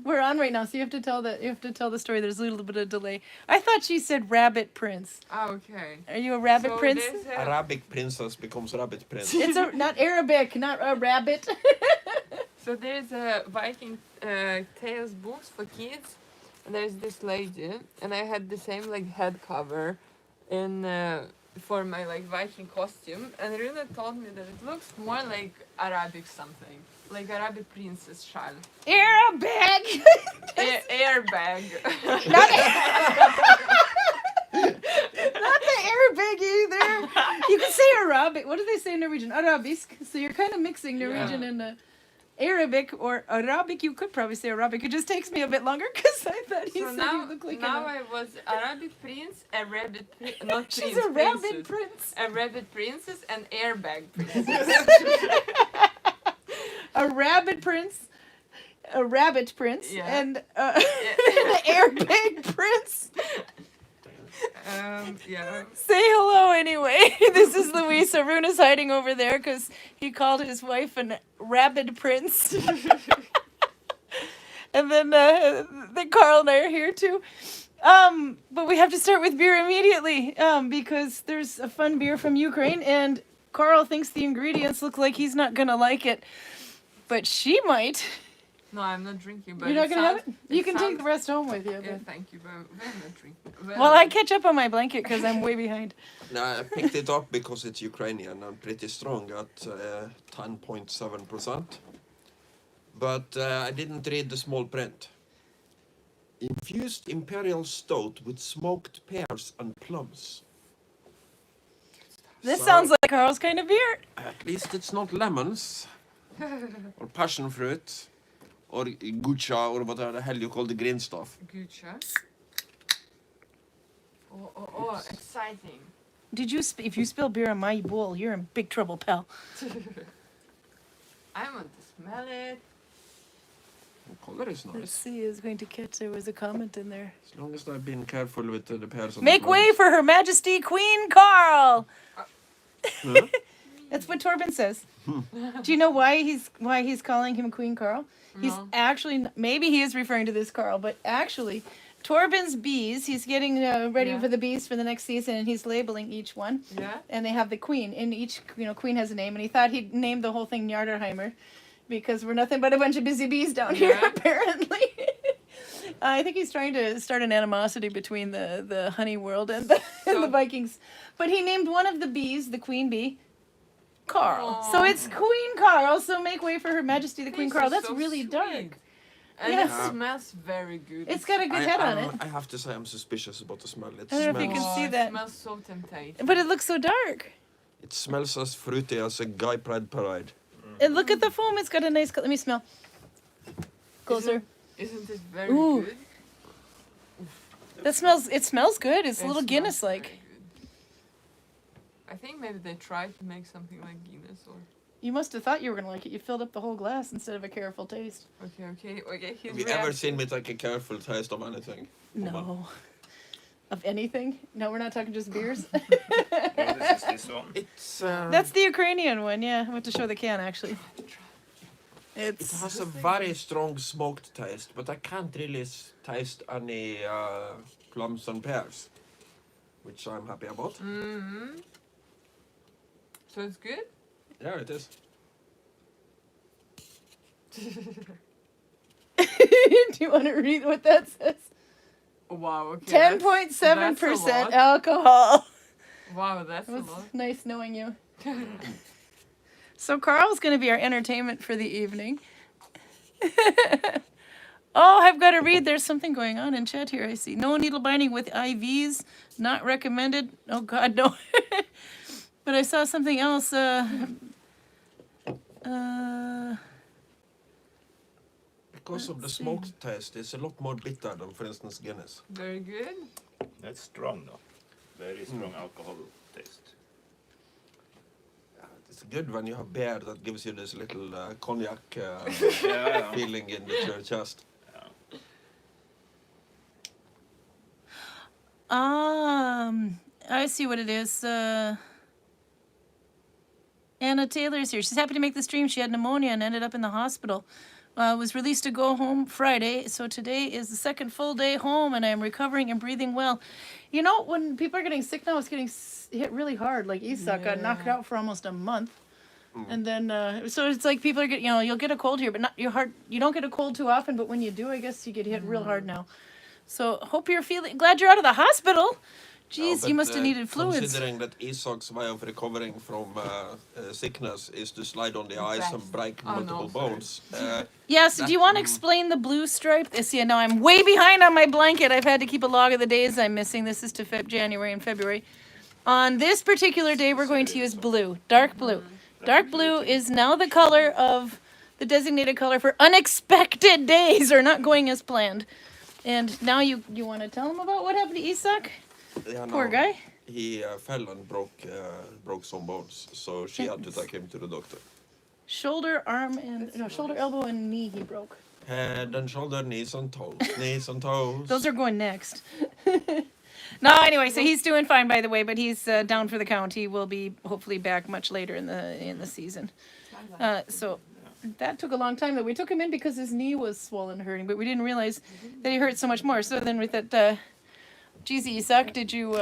We're on right now, so you have to tell the story. There's a little bit of delay. I thought she said rabbit prince. Ah, okay. Are you a rabbit So prince? there's Arabic princess becomes rabbit prince. It's not Arabic, not a rabbit. So there's a Viking tales books for kids, and there's this lady, and I had the same like head cover in for my like Viking costume, and Runa told me that it looks more like Arabic something, like Arabic princess shawl. Arabic. Airbag. Not the Arabic either. You can say Arabic. What do they say in Norwegian? Arabisk. So you're kind of mixing Norwegian and Arabic or Arabic. You could probably say Arabic. It just takes me a bit longer because I thought he said you look like now I was Arabic prince, a rabbit not She's prince, a rabbit princess. prince. A rabbit princess and airbag princess. A rabbit prince. A rabbit prince. Yeah. And an airbag prince. Yeah. Say hello anyway. This is Luis. Arun is hiding over there because he called his wife a rabid prince. And then Karl and I are here too. But we have to start with beer immediately because there's a fun beer from Ukraine and Karl thinks the ingredients look like he's not going to like it. But she might. No, I'm not drinking. But You're not going to have it? You can take sounds- the rest home with you. Yeah, But... thank you, but I'm not drinking. Well, I catch up on my blanket because I'm way behind. No, I picked it up because it's Ukrainian and pretty strong at 10.7%. But I didn't read the small print. Infused imperial stout with smoked pears and plums. This So- sounds like Karl's kind of beer. At least it's not lemons or passion fruit or gucha or whatever the hell you call the green stuff. Gucha. Oh, exciting. Did you? If you spill beer on my bowl, you're in big trouble, pal. I want to smell it. The color is Let's nice. see. I was going to catch. There was a comment in there. As long as I've been careful with the pears and Make the way plums. for Her Majesty Queen Karl. Huh? That's what Torben says. Do you know why he's calling him Queen Karl? He's No. actually, maybe he is referring to this Karl, but actually, Torben's bees. He's getting ready Yeah. for the bees for the next season, and he's labeling each one. Yeah. And they have the queen, and each queen has a name, and he thought he'd name the whole thing Njardarheimer because we're nothing but a bunch of busy bees down here, Yeah. apparently. I think he's trying to start an animosity between the honey world and the Vikings. But he named one of the bees, the queen bee, Karl. Aw. So it's Queen Karl, so make way for Her Majesty the Queen These Karl. are That's so really sweet. dark. And Yes. it smells very good. It's got a good head on it. I have to say I'm suspicious about the smell. It I don't know if you smells, can see it that. smells so tempting. But it looks so dark. it smells as fruity as a Guy Pride parade. And look at the foam. It's got a nice color. Let me smell. Closer. Isn't it very Ooh. good? It smells good. It's a It little smells Guinness-like. very good. I think maybe they tried to make something like Guinness or... You must have thought you were going to like it. You filled up the whole glass instead of a careful taste. Okay. He's Have you ever seen me take a careful taste of anything? No. Of anything? No, we're not talking just beers. Oh, this is this one. It's That's the Ukrainian one, yeah. I went to show the can, actually. it It's... has a very strong smoked taste, but I can't really taste any plums and pears, which I'm happy about. Mm-hmm. So it's good? Yeah, it is. Do you want to read what that says? Wow, okay. 10.7% lot. alcohol. Wow, that's It a was lot. nice knowing you. So Karl's going to be our entertainment for the evening. Oh, I've got to read. There's something going on in chat here, I see. No needle binding with IVs. Not recommended. Oh, God, no. But I saw something else. Because of the Let's see. smoked taste, it's a lot more bitter than, for instance, Guinness. Very good. That's strong though. Very strong alcohol taste. It's good when you have beer that gives you this little cognac Yeah. feeling in your chest. I see what it is. Anna Taylor's here. She's happy to make the stream. She had pneumonia and ended up in the hospital. Was released to go home Friday, so today is the second full day home, and I'm recovering and breathing well. You know, when people are getting sick now, it's getting hit really hard. Like Isak got knocked out for almost a month, and then so it's like people are getting, you'll get a cold here, but not your heart. You don't get a cold too often, but when you do, I guess you get hit real hard now. So hope you're glad you're out of the hospital. Jeez, No, you but, must have needed fluids. Considering that Isak's way of recovering from sickness is to slide on the ice and break multiple bones. Yeah, so do you want to explain the blue stripe? See, now I'm way behind on my blanket. I've had to keep a log of the days I'm missing. This is to January and February. On this particular day, we're going to use blue, dark blue. Dark blue is now the color of the designated color for unexpected days or not going as planned. And now you want to tell them about what happened to Isak? Yeah, Poor no, guy. He fell and broke some bones, so she had to take him to the doctor. Shoulder, shoulder, elbow, and knee he broke. Head and shoulder, knees and toes, knees and toes. Those are going next. No, anyway, so he's doing fine, by the way, but he's down for the count. He will be hopefully back much later in the season. So that took a long time. That we took him in because his knee was swollen, and hurting, but we didn't realize that he hurt so much more. So then with that, geez, Isak, did you?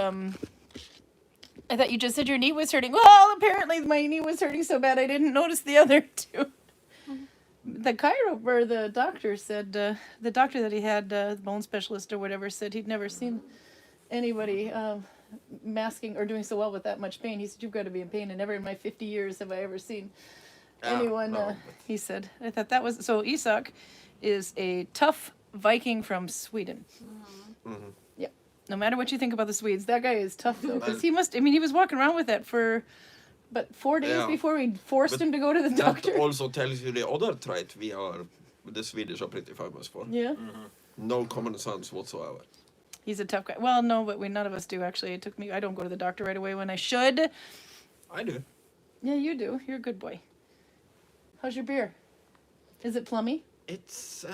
I thought you just said your knee was hurting. Well, apparently my knee was hurting so bad I didn't notice the other two. The or the doctor said, the doctor that he had, the bone specialist or whatever, said he'd never seen anybody masking or doing so well with that much pain. He said, you've got to be in pain, and never in my 50 years have I ever seen anyone, he said. I thought that was, so Isak is a tough Viking from Sweden. Mm-hmm. Yeah. No matter what you think about the Swedes, that guy is tough though, because he was walking around with that for, but 4 days before we forced him to go to the doctor. That also tells you the other trait the Swedish are pretty famous for. Yeah. No common sense whatsoever. He's a tough guy. Well, no, but none of us do actually. I don't go to the doctor right away when I should. I do. Yeah, you do. You're a good boy. How's your beer? Is it plummy? It's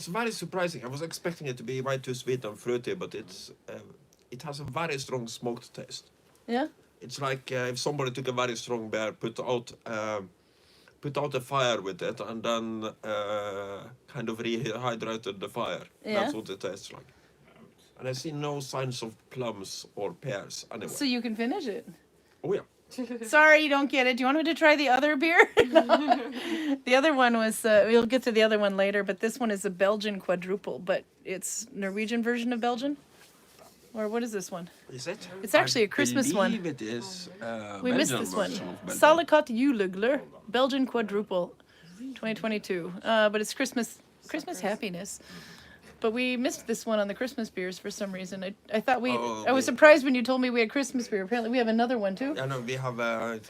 very surprising. I was expecting it to be way too sweet and fruity, but it has a very strong smoked taste. Yeah. It's like if somebody took a very strong beer, put out a fire with it, and then kind of rehydrated the fire. Yeah. That's what it tastes like. And I see no signs of plums or pears anyway. So you can finish it. Oh yeah. Sorry, you don't get it. Do you want me to try the other beer? The other one was, we'll get to the other one later, but this one is a Belgian quadruple, but it's Norwegian version of Belgian? Or what is this one? Is it? It's actually a Christmas one. I believe it is. We missed this one. Salakot Julegler, Belgian quadruple, 2022. But it's Christmas happiness. But we missed this one on the Christmas beers for some reason. I thought I was surprised when you told me we had Christmas beer. Apparently we have another one too. Yeah, no, we have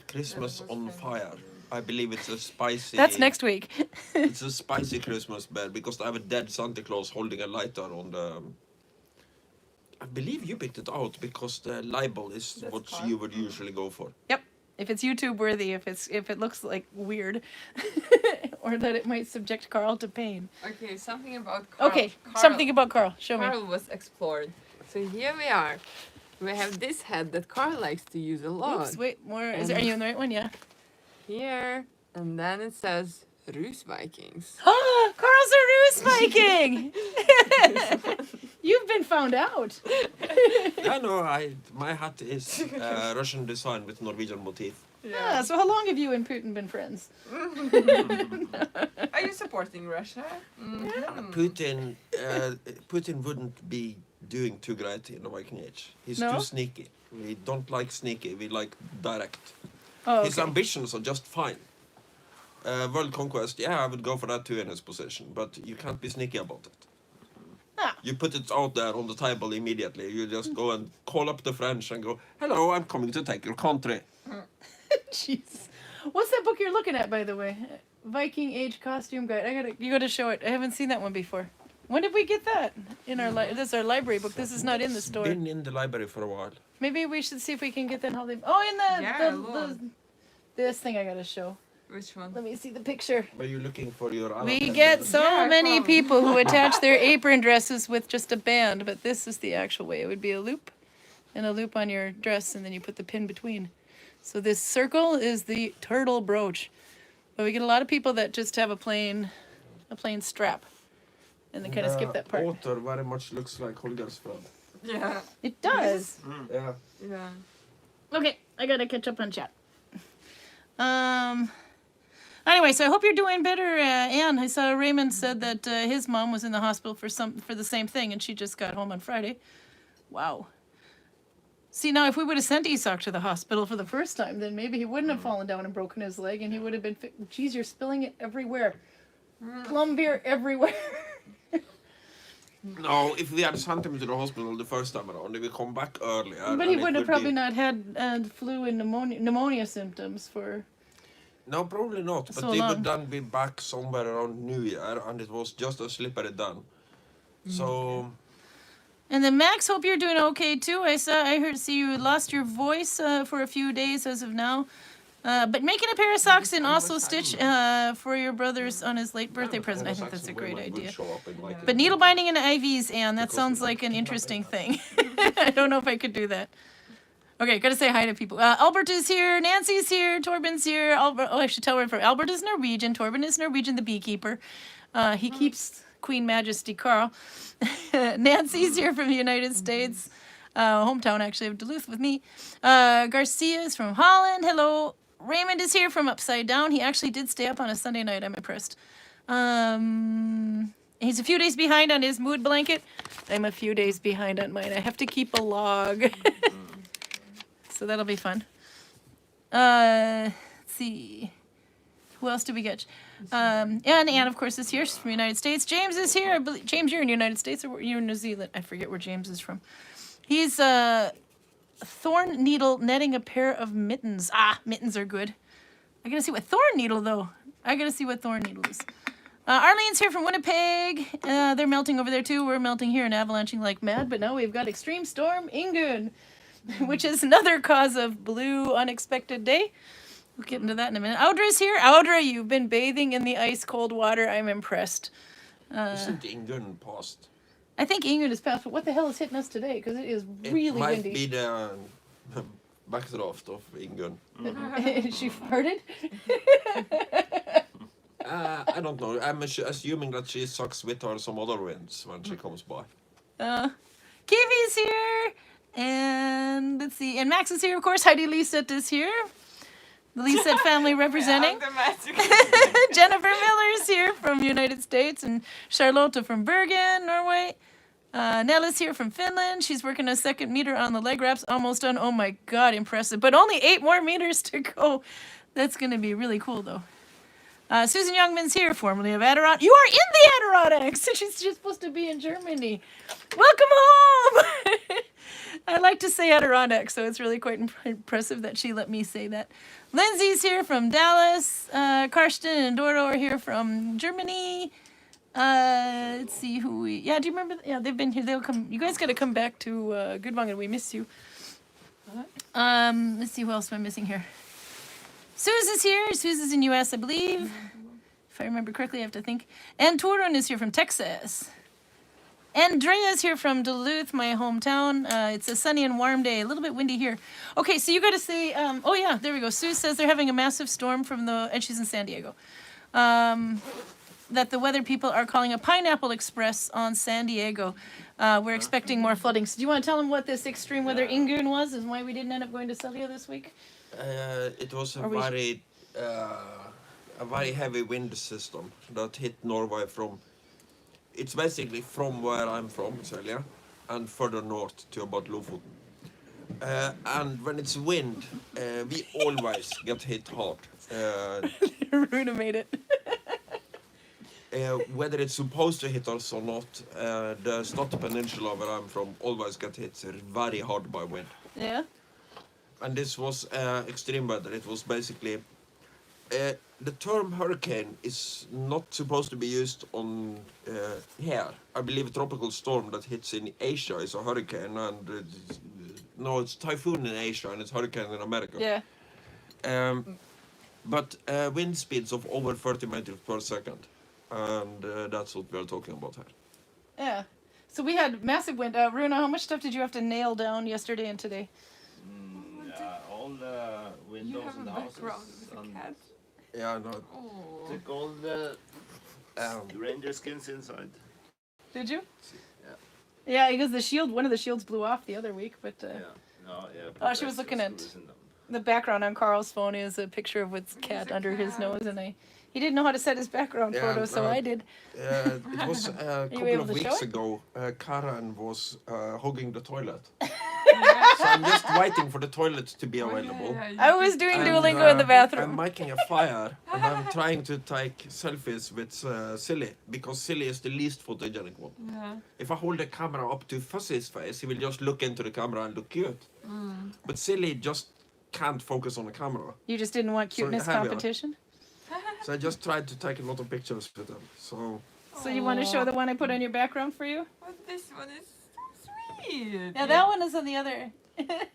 Christmas on fire. I believe it's a spicy. That's next week. It's a spicy Christmas beer because I have a dead Santa Claus holding a lighter on the. I believe you picked it out because the label is what you would usually go for. Yep. If it's YouTube worthy, if it looks like weird, or that it might subject Karl to pain. Okay, something about Karl. Something about Karl. Show me. Karl was explored. So here we are. We have this head that Karl likes to use a lot. Oops, wait, more. Are you in the right one? Yeah. Here, and then it says Rus Vikings. Karl's a Rus Viking! You've been found out. Yeah, no, my hat is Russian design with Norwegian motif. Yeah. So how long have you and Putin been friends? Are you supporting Russia? Putin wouldn't be doing too great in the Viking Age. He's No? too sneaky. We don't like sneaky. We like direct. Oh, His okay. ambitions are just fine. World conquest, yeah, I would go for that too in his position, but you can't be sneaky about it. Ah. You put it out there on the table immediately. You just go and call up the French and go, "Hello, I'm coming to take your country." Jeez. What's that book you're looking at, by the way? Viking Age Costume Guide. You gotta show it. I haven't seen that one before. When did we get that? In our this is our library book. This is not in the It's store. been in the library for a while. Maybe we should see if we can get that. In this thing I gotta show. Which one? Let me see the picture. Were you looking for your? We get so Yeah, many probably. people who attach their apron dresses with just a band, but this is the actual way. It would be a loop and a loop on your dress, and then you put the pin between. So this circle is the turtle brooch. But we get a lot of people that just have a plain strap, and they kind of skip that part. Otter very much looks like Holger's friend. Yeah. It does. Yeah. Yeah. Okay, I gotta catch up on chat. Anyway, so I hope you're doing better, Anne. I saw Raymond said that his mom was in the hospital for the same thing, and she just got home on Friday. Wow. See, now if we would have sent Isak to the hospital for the first time, then maybe he wouldn't have fallen down and broken his leg, and he would have been. Geez, you're spilling it everywhere. Plum beer everywhere. No, if we had sent him to the hospital the first time around, he would come back earlier. But he would have probably not had flu and pneumonia symptoms for. No, probably not. But So they long. would then be back somewhere around New Year, and it was just as slippery then. So. And then Max, hope you're doing okay too. I see you lost your voice for a few days as of now. But making a pair of socks and also stitch for your brother's on his late birthday present. I think that's a great idea. But needle binding and IVs, Anne, that sounds like an interesting thing. I don't know if I could do that. Okay, gotta say hi to people. Albert is here, Nancy's here, Torben's here. Albert, I should tell her from Albert is Norwegian, Torben is Norwegian, the beekeeper. He keeps Queen Majesty Karl. Nancy's here from the United States. Hometown, actually, of Duluth with me. Garcia is from Holland. Hello. Raymond is here from Upside Down. He actually did stay up on a Sunday night. I'm impressed. He's a few days behind on his mood blanket. I'm a few days behind on mine. I have to keep a log. So that'll be fun. Let's see. Who else did we get? And Anne, of course, is here. She's from the United States. James is here. I believe, James, you're in the United States or you're in New Zealand? I forget where James is from. He's thorn needle netting a pair of mittens. Mittens are good. I gotta see what thorn needle, though. I gotta see what thorn needle is. Arlene's here from Winnipeg. They're melting over there, too. We're melting here and avalanching like mad. But now we've got extreme storm Ingunn, which is another cause of blue unexpected day. We'll get into that in a minute. Audra's here. Audra, you've been bathing in the ice cold water. I'm impressed. Isn't Ingunn past? I think Ingunn is past, but what the hell is hitting us today? Because it is really it might windy. be the backdraft of Ingunn. She farted? I don't know. I'm assuming that she sucks with her some other winds when she comes by. Kiwi's here. And let's see. And Max is here, of course. Heidi Lisette is here. The Lisette family representing. Jennifer Miller is here from the United States. And Charlotte from Bergen, Norway. Nella's here from Finland. She's working a second meter on the leg wraps. Almost done. Oh my God, impressive. But only 8 more meters to go. That's going to be really cool, though. Susan Youngman's here, formerly of Adirondack. You are in the Adirondacks! She's just supposed to be in Germany. Welcome home! I like to say Adirondack, so it's really quite impressive that she let me say that. Lindsay's here from Dallas. Karsten and Doro are here from Germany. Let's see who we... Yeah, do you remember? Yeah, they've been here. They'll come. You guys got to come back to Gudvangen. We miss you. Let's see who else am I missing here. Suze is here. Suze is in U.S., I believe. If I remember correctly, I have to think. And Torun is here from Texas. Andrea is here from Duluth, my hometown. It's a sunny and warm day. A little bit windy here. Okay, so you got to say... oh, yeah, there we go. Suze says they're having a massive storm from the... And she's in San Diego. That the weather people are calling a pineapple express on San Diego. We're expecting more flooding. So do you want to tell them what this extreme weather Ingunn was and why we didn't end up going to Celio this week? It was a very heavy wind system that hit Norway from... It's basically from where I'm from, Celia, and further north to about Lofoten. And when it's wind, we always get hit hard. Runa made it. Whether it's supposed to hit us or not, the Stad Peninsula where I'm from always get hit very hard by wind. Yeah? And this was extreme weather. It was basically... the term hurricane is not supposed to be used on here. I believe a tropical storm that hits in Asia is a hurricane, and no, it's typhoon in Asia and it's hurricane in America. Yeah. But wind speeds of over 30 meters per second, and that's what we're talking about here. Yeah. So we had massive wind. Runa, how much stuff did you have to nail down yesterday and today? All the windows in the houses. With a cat. Yeah, no. Oh. Took all the Um, ranger skins inside. Did you? Yeah. Yeah, because one of the shields blew off the other week, but Yeah. No, yeah. Oh, she was looking at- the background on Carl's phone is a picture of his cat a under his cat. nose, and he didn't know how to set his background Yeah, photo, so I did. It was a couple able of to show weeks it? ago. Karin was hogging the toilet. Yeah. So I'm just waiting for the toilet to be Oh, yeah, available. yeah, you I was did- doing And, Duolingo in the I'm bathroom. making a fire and I'm trying to take selfies with Silly because Silly is the least photogenic one. Yeah. If I hold the camera up to Fuzzy's face, he will just look into the camera and look cute. Mm. But Silly just can't focus on the camera. You just didn't want So cuteness here we are. competition? So I just tried to take a lot of pictures with them. So So you want to show the one I put on your background for you? But this one is so sweet. Yeah, that one is on the other.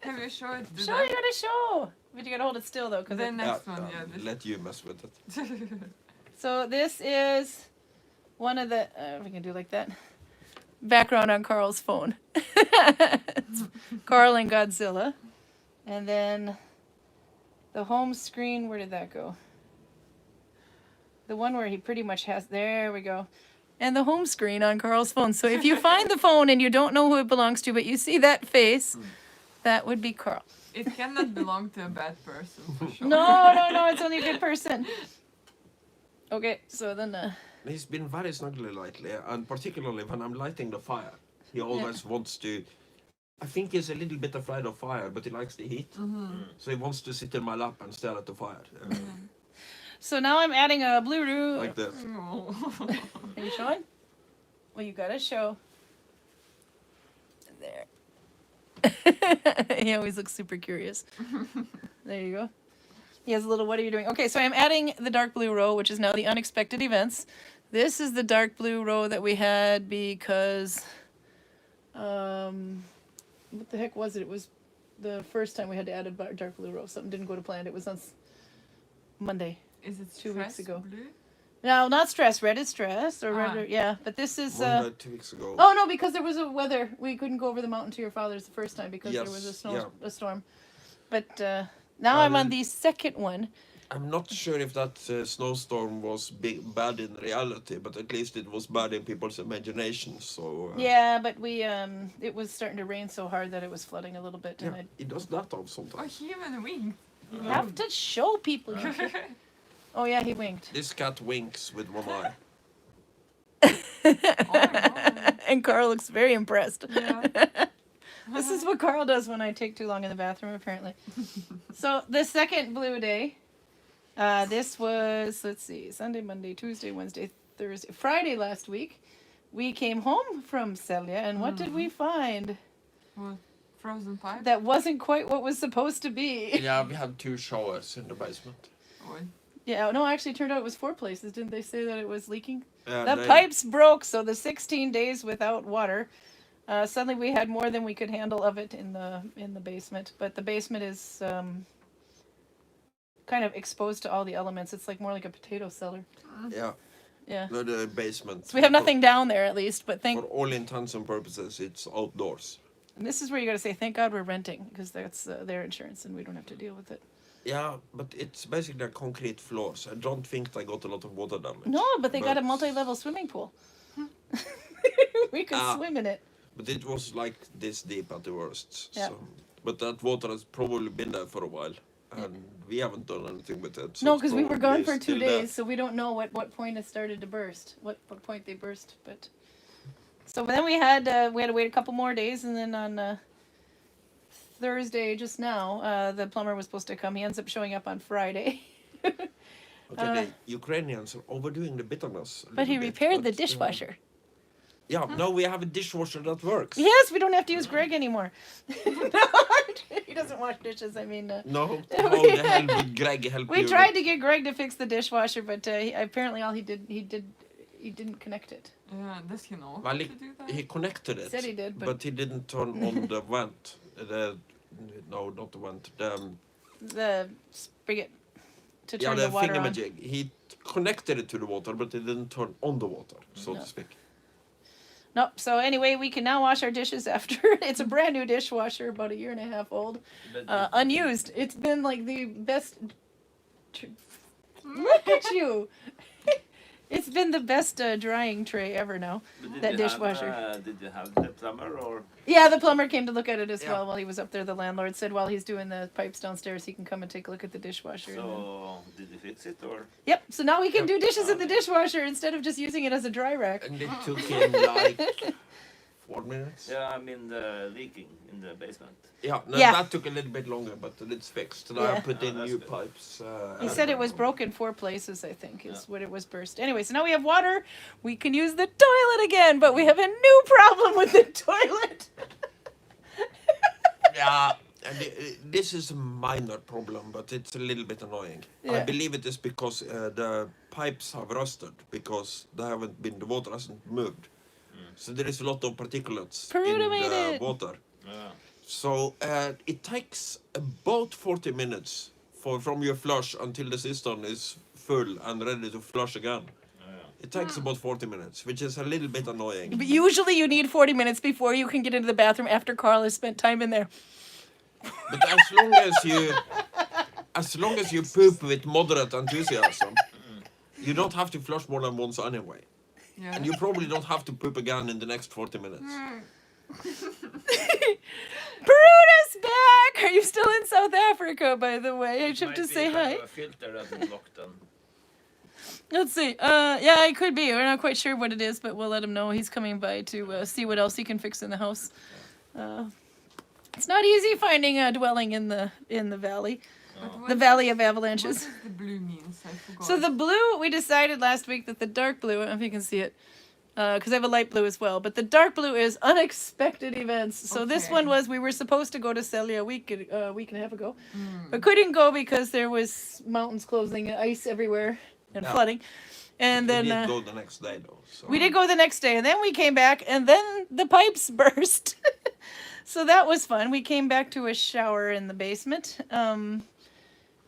Have you showed it to Show, them? you gotta show. But you gotta hold it still though, The because next one, yeah. This. let you mess with it. so this is one of the. If we can do like that. Background on Carl's phone. It's Karl and Godzilla, and then the home screen. Where did that go? The one where he pretty much has. There we go. And the home screen on Carl's phone. So if you find the phone and you don't know who it belongs to, but you see that face, that would be Karl. It cannot belong to a bad person, for sure. No, it's only a good person. Okay, so then He's been very snuggly lately, and particularly when I'm lighting the fire. He always wants to. I think he's a little bit afraid of fire, but he likes the heat. So he wants to sit in my lap and stare at the fire. so now I'm adding a blue roux. Like this. Oh. Are you showing? Well, you gotta show. There. He always looks super curious. There you go. He has a little, what are you doing? Okay, so I'm adding the dark blue row, which is now the unexpected events. This is the dark blue row that we had because, what the heck was it? It was the first time we had to add a dark blue row. Something didn't go to plan. It was on Monday. Is it 2 weeks stress ago. blue? No, not stress. Red is stress, or red, Ah. yeah. But this is, 2 weeks ago. oh no, because there was a weather. We couldn't go over the mountain to your father's the first time because there was a storm. But now I'm on the second one. I'm not sure if that snowstorm was bad in reality, but at least it was bad in people's imagination. So Yeah, but we it was starting to rain so hard that it was flooding a little bit, and yeah, I it does that Oh, sometimes. he even winked. have to show people. Oh yeah, he winked. This cat winks with one eye. And Karl looks very impressed. Yeah. This is what Karl does when I take too long in the bathroom, apparently. So the second blue day, this was, let's see, Sunday, Monday, Tuesday, Wednesday, Thursday, Friday last week. We came home from Celja, and what did we find? What? Frozen pipe? That wasn't quite what was supposed to be. Yeah, we had 2 showers in the basement. Oj. Yeah, no, actually, it turned out it was 4 places. Didn't they say that it was leaking? Yeah, The pipes broke, so the 16 days without water. Suddenly, we had more than we could handle of it in the basement. But the basement is kind of exposed to all the elements. It's like more like a potato cellar. Yeah, Yeah. no, the basement. So we have nothing down there, at least. But For all intents and purposes, it's outdoors. and this is where you got to say, thank God we're renting, because that's their insurance, and we don't have to deal with it. Yeah, but it's basically a concrete floor, so I don't think they got a lot of water damage. No, but they got a But- multi-level swimming pool. We could Ah. swim in it. But it was like this deep at the worst. Yeah. So. But that water has probably been there for a while, and we haven't done anything with it. So No, it's because we were probably gone for 2 still there. days, so we don't know what point it started to burst. What point they burst, but so then we had to wait a couple more days, and then on Thursday just now, the plumber was supposed to come. He ends up showing up on Friday, Okay, the Ukrainians are overdoing the bitterness. a but he little bit, repaired the but, dishwasher. Yeah, now we have a dishwasher that works. Yes, we don't have to use Greg anymore. No, he doesn't wash dishes. I mean, No, how the hell would Greg help we you? tried to get Greg to fix the dishwasher, but apparently all he didn't connect it. Yeah, does he know Well, how to do that? he connected it, Said he did, but- but he didn't turn on the vent. No, not the vent. The spigot to Yeah, turn the the water on. thingamajig. He connected it to the water, but he didn't turn on the water, so No. to speak. Nope. So anyway, we can now wash our dishes after. It's a brand new dishwasher, about 1.5 years old, unused. It's been like the best Look at you. It's been the best drying tray ever now. But That dishwasher. Did you have the plumber or? Yeah, the plumber came to look at it as Yeah. well while he was up there. The landlord said while he's doing the pipes downstairs, he can come and take a look at the dishwasher. and then- So did you fix it or? Yep, so now we can Yep. do dishes in the dishwasher instead of just using it as a dry rack. And it took him like 4 minutes. Yeah, I mean the leaking in the basement. Yeah, no, Yeah. that took a little bit longer, but it's fixed. And I Yeah. put in Oh, that's new good. pipes. He said it was broken 4 places, I think, is what it was burst. Anyway, so now we have water. We can use the toilet again, but we have a new problem with the toilet. Yeah, and this is a minor problem, but it's a little bit annoying. I Yeah. believe it is because the pipes have rusted because the water hasn't moved. So there is a lot of particulates Peruda in made the it. water. Yeah. So it takes about 40 minutes from your flush until the cistern is full and ready to flush again. Yeah. It takes about 40 minutes, which is a little bit annoying. But usually you need 40 minutes before you can get into the bathroom after Karl has spent time in there. But as long as you poop with moderate enthusiasm, you don't have to flush more than once anyway. Yeah. And you probably don't have to poop again in the next 40 minutes. Peruda's back! Are you still in South Africa, by the way? I just have Might to be say kind hi. of a filter that blocked them. Let's see. Yeah, it could be. We're not quite sure what it is, but we'll let him know he's coming by to see what else he can fix in the house. It's not easy finding a dwelling in the valley, But the what- Valley of What Avalanches. does the blue means? I forgot. So the blue, we decided last week that the dark blue, I don't know if you can see it, because I have a light blue as well, but the dark blue is unexpected events. So this Okay. one was, we were supposed to go to Celia a week and a half ago, but couldn't go because there was mountains closing, ice everywhere, and Yeah. flooding. And We then did go the next day though. So. we did go the next day, and then we came back, and then the pipes burst. So that was fun. We came back to a shower in the basement.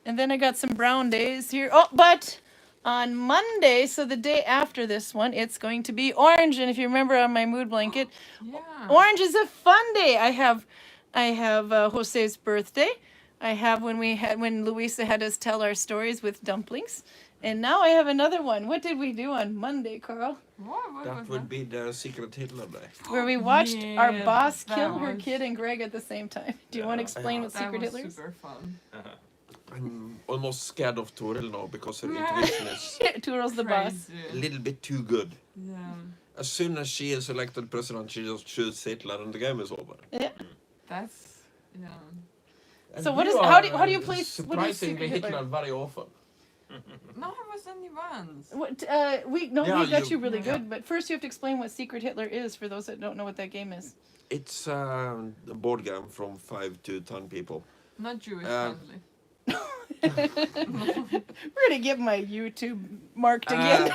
And then I got some brown days here. Oh, but on Monday, so the day after this one, it's going to be orange. And if you remember on my mood blanket, Yeah. orange is a fun day. I have Jose's birthday. I have when Luisa had us tell our stories with dumplings. And now I have another one. What did we do on Monday, Carl? What That was would be the secret Hitler day. Where we watched our Yeah, boss that kill her was- kid and Greg at the same time. Do you want to explain what That Secret was Hitler is? super fun. I'm almost scared of Toril now because her intuition is Toodles the boss. a Crazy. little bit too good. Yeah. As soon as she is elected president, she just shoots Hitler and the game is over. Yeah. That's yeah. And So what you is- are, how do you place- what is surprisingly Secret Hitler Hitler? very often? No, it was only once. What Yeah, we got you you- really yeah. good, but first you have to explain what Secret Hitler is for those that don't know what that game is. It's a board game from 5 to 10 people. Not Jewish Um, friendly. We're gonna get my YouTube marked again.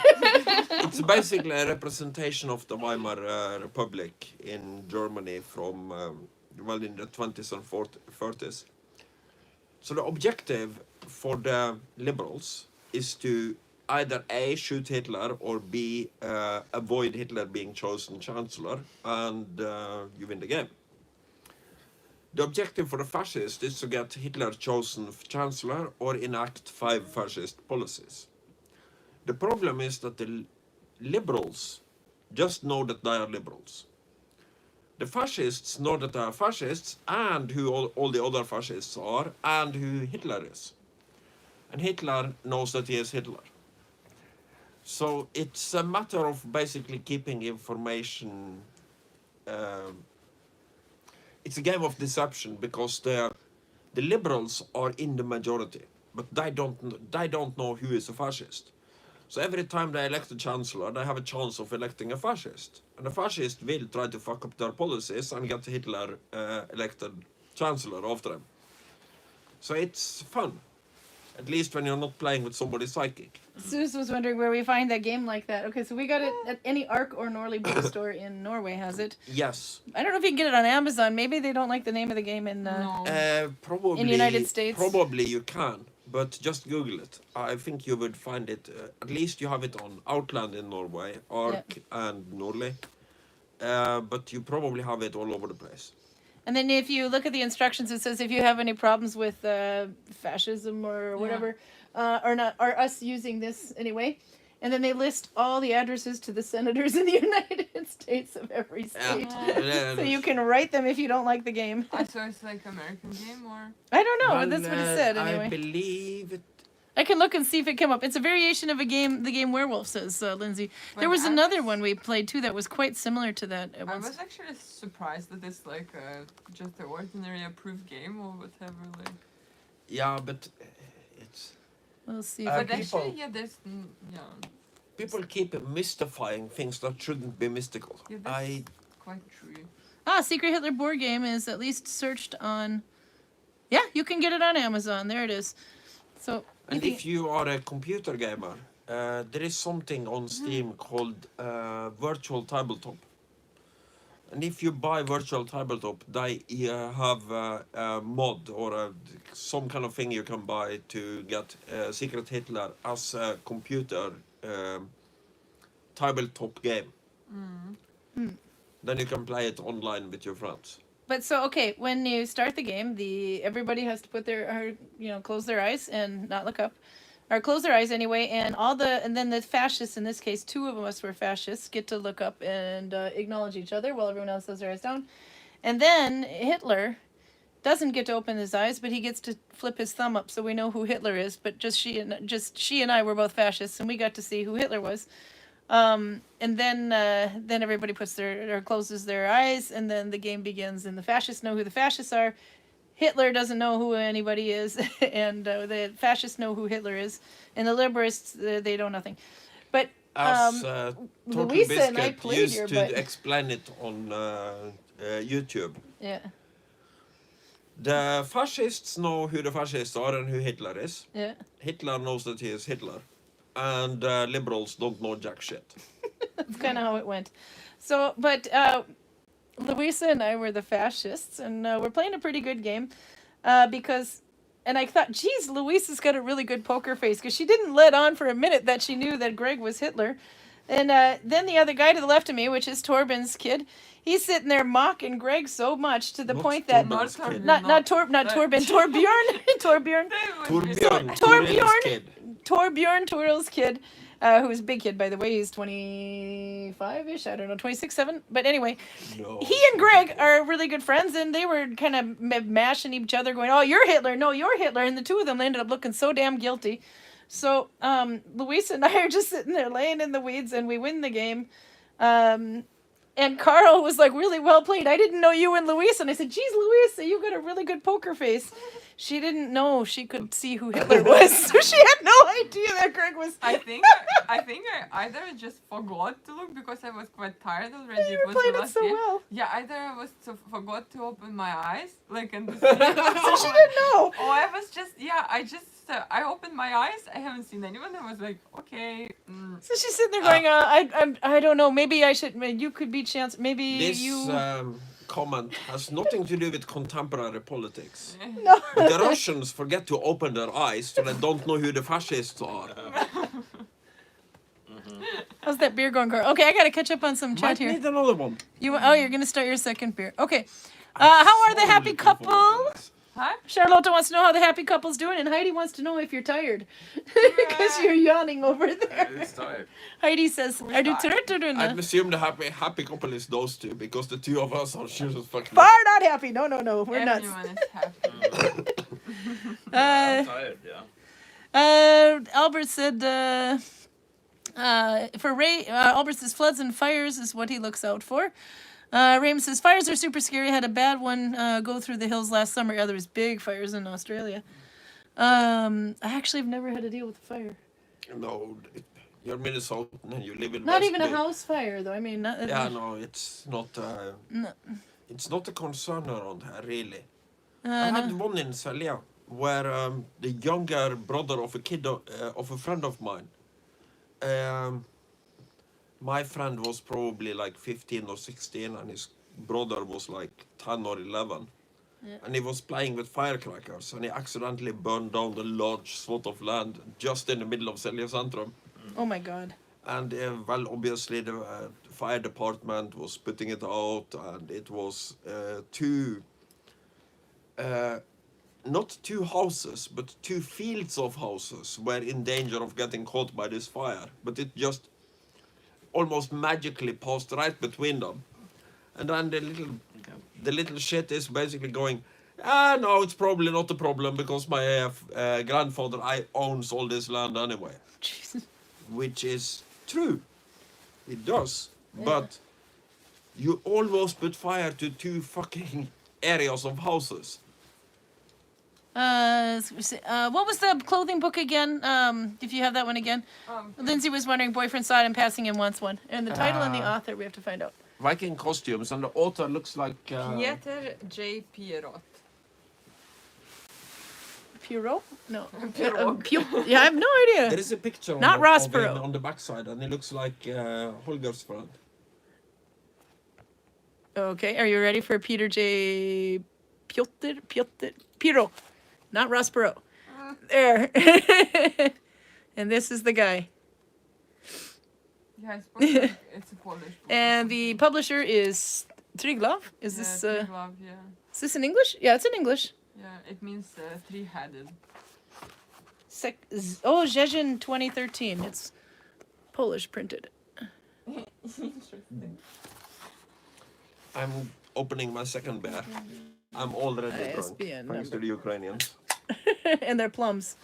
It's basically a representation of the Weimar Republic in Germany from, in the 20s and 30s. So the objective for the liberals is to either A, shoot Hitler, or B, avoid Hitler being chosen chancellor, and you win the game. The objective for the fascists is to get Hitler chosen chancellor or enact 5 fascist policies. The problem is that the liberals just know that they are liberals. The fascists know that they are fascists and who all the other fascists are and who Hitler is. And Hitler knows that he is Hitler. So it's a matter of basically keeping information. It's a game of deception because the liberals are in the majority, but they don't know who is a fascist. So every time they elect a chancellor, they have a chance of electing a fascist. And the fascist will try to fuck up their policies and get Hitler elected chancellor after them. So it's fun. At least when you're not playing with somebody psychic. Sus was wondering where we find that game like that. Okay, so we got it at any Ark or Norley bookstore in Norway has it. Yes. I don't know if you can get it on Amazon. Maybe they don't like the name of the game in No. Probably In United States? Probably you can, but just Google it. I think you would find it. At least you have it on Outland in Norway, Ark and Norley. But you probably have it all over the place. And then if you look at the instructions, it says if you have any problems with fascism or whatever, or us using this anyway. And then they list all the addresses to the senators in the United States of every state. So you can write them if you don't like the game. So it's like American game or? I don't know, but that's what it said anyway. I believe it. I can look and see if it came up. It's a variation of the game Werewolf, says Lindsay. There was another one we played too that was quite similar to that. I was actually surprised that it's like just an ordinary approved game or whatever. Like. Yeah, but it's. We'll see. But people, actually, yeah, there's people keep mystifying things that shouldn't be mystical. Yeah, that's quite true. Secret Hitler board game is at least searched on. Yeah, you can get it on Amazon. There it is. So. And if you are a computer gamer, there is something on Steam called Virtual Tabletop. And if you buy Virtual Tabletop, they have a mod or some kind of thing you can buy to get Secret Hitler as a computer tabletop game. Then you can play it online with your friends. But so okay, when you start the game, everybody has to put close their eyes and not look up, or close their eyes anyway, and then the fascists, in this case, 2 of us were fascists, get to look up and acknowledge each other while everyone else has their eyes down, and then Hitler doesn't get to open his eyes, but he gets to flip his thumb up so we know who Hitler is. But just she and I were both fascists, and we got to see who Hitler was. And then everybody closes their eyes, and then the game begins, and the fascists know who the fascists are. Hitler doesn't know who anybody is, and the fascists know who Hitler is, and the liberists, they know nothing. But As Total Louisa and I Biscuit played used here, to but explain it on YouTube. yeah, The fascists know who the fascists are and who Hitler is. yeah. Hitler knows that he is Hitler. And liberals don't know jack shit. That's kind of how it went. So, but Louisa and I were the fascists, and we're playing a pretty good game because, and I thought, geez, Louisa's got a really good poker face because she didn't let on for a minute that she knew that Greg was Hitler. And then the other guy to the left of me, which is Torben's kid, he's sitting there mocking Greg so much to the point that Torben's kid. not Torben, Torbjorn, Torbjorn, Torbjorn's kid. Torbjorn, Toril's kid, who's a big kid, by the way. He's 25-ish, I don't know, 26, 7. But anyway, he and Greg are really good friends, and they were kind of mashing each other, going, oh, you're Hitler, no, you're Hitler. And the 2 of them ended up looking so damn guilty. So Louisa and I are just sitting there laying in the weeds, and we win the game. And Karl was like, really well played. I didn't know you and Louisa. And I said, geez, Louisa, you got a really good poker face. She didn't know she could see who Hitler was. So she had no idea that Greg was... I think I either just forgot to look because I was quite tired already. You were playing it so well. Yeah, either I was forgot to open my eyes, like, and So she didn't know. or I was just, I opened my eyes, I haven't seen anyone, I was like, okay. So she's sitting there going, I don't know, maybe I should, you could be chance, maybe This you... comment has nothing to do with contemporary politics. No. The Russians forget to open their eyes so they don't know who the fascists are. How's that beer going, Karl? Okay, I gotta catch up on some chat Might here. need another one. You're gonna start your second beer. Okay. How are the So happy looking forward to couple? this. Huh? Charlotte wants to know how the happy couple's doing, and Heidi wants to know if you're tired. Because you're yawning over there. It's tired. Heidi says, are du trött eller I'd inte? assume the happy couple is those 2 because the 2 of us are sure as fucking. Far not happy. No, we're nuts. Everyone is happy. I'm Uh, tired, yeah. Albert said, for Ray, Albert says floods and fires is what he looks out for. Raym says fires are super scary. Had a bad one go through the hills last summer. Yeah, there was big fires in Australia. I actually have never had to deal with a fire. No, you're Minnesotan and you live in Not West even a Bay. house fire, though. I mean, not, Yeah, no, it's not. No. It's not a concern around here, really. I no. had one in Selja where the younger brother of a kid of a friend of mine. My friend was probably like 15 or 16, and his brother was like 10 or 11. Yeah. And he was playing with firecrackers, and he accidentally burned down the large swath of land just in the middle of Selja Centrum. Oh my God. And well, obviously the fire department was putting it out, and it was 2 not 2 houses, but 2 fields of houses were in danger of getting caught by this fire. But it just almost magically passed right between them. And then the little shit is basically going, no, it's probably not a problem because my grandfather owns all this land anyway. Jesus. Which is true. It does. But you almost put fire to 2 fucking areas of houses. What was the clothing book again? If you have that one again. Lindsay was wondering, boyfriend saw it and passing him wants one. And the title and the author, we have to find out. Viking costumes, and the author looks like... Peter J. Pierrot. Pierrot? No. Pierrot. Yeah, I have no idea. There is a picture Not of Rossborough. him on the backside, and he looks like Holger's friend. Okay, are you ready for Peter J. Pierrot? Not Rossborough. There. And this is the guy. Yeah, it's a Polish book. And the publisher is Triglav. Is this Triglav, yeah. Is this in English? Yeah, it's in English. Yeah, it means three-headed. Zezin 2013. It's Polish printed. Interesting. I'm opening my second beer. I'm already drunk, ISBN thanks to the Ukrainians. And they're plums.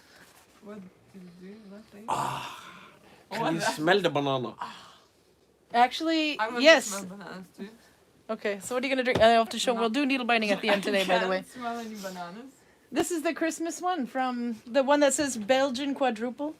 What did you do? What Can you smell the banana? Actually, I want to yes. smell bananas too. Okay, so what are you gonna drink? I have to show. We'll do needle binding at the end today, by the way. I can't smell any bananas. This is the Christmas one from the one that says Belgian quadruple.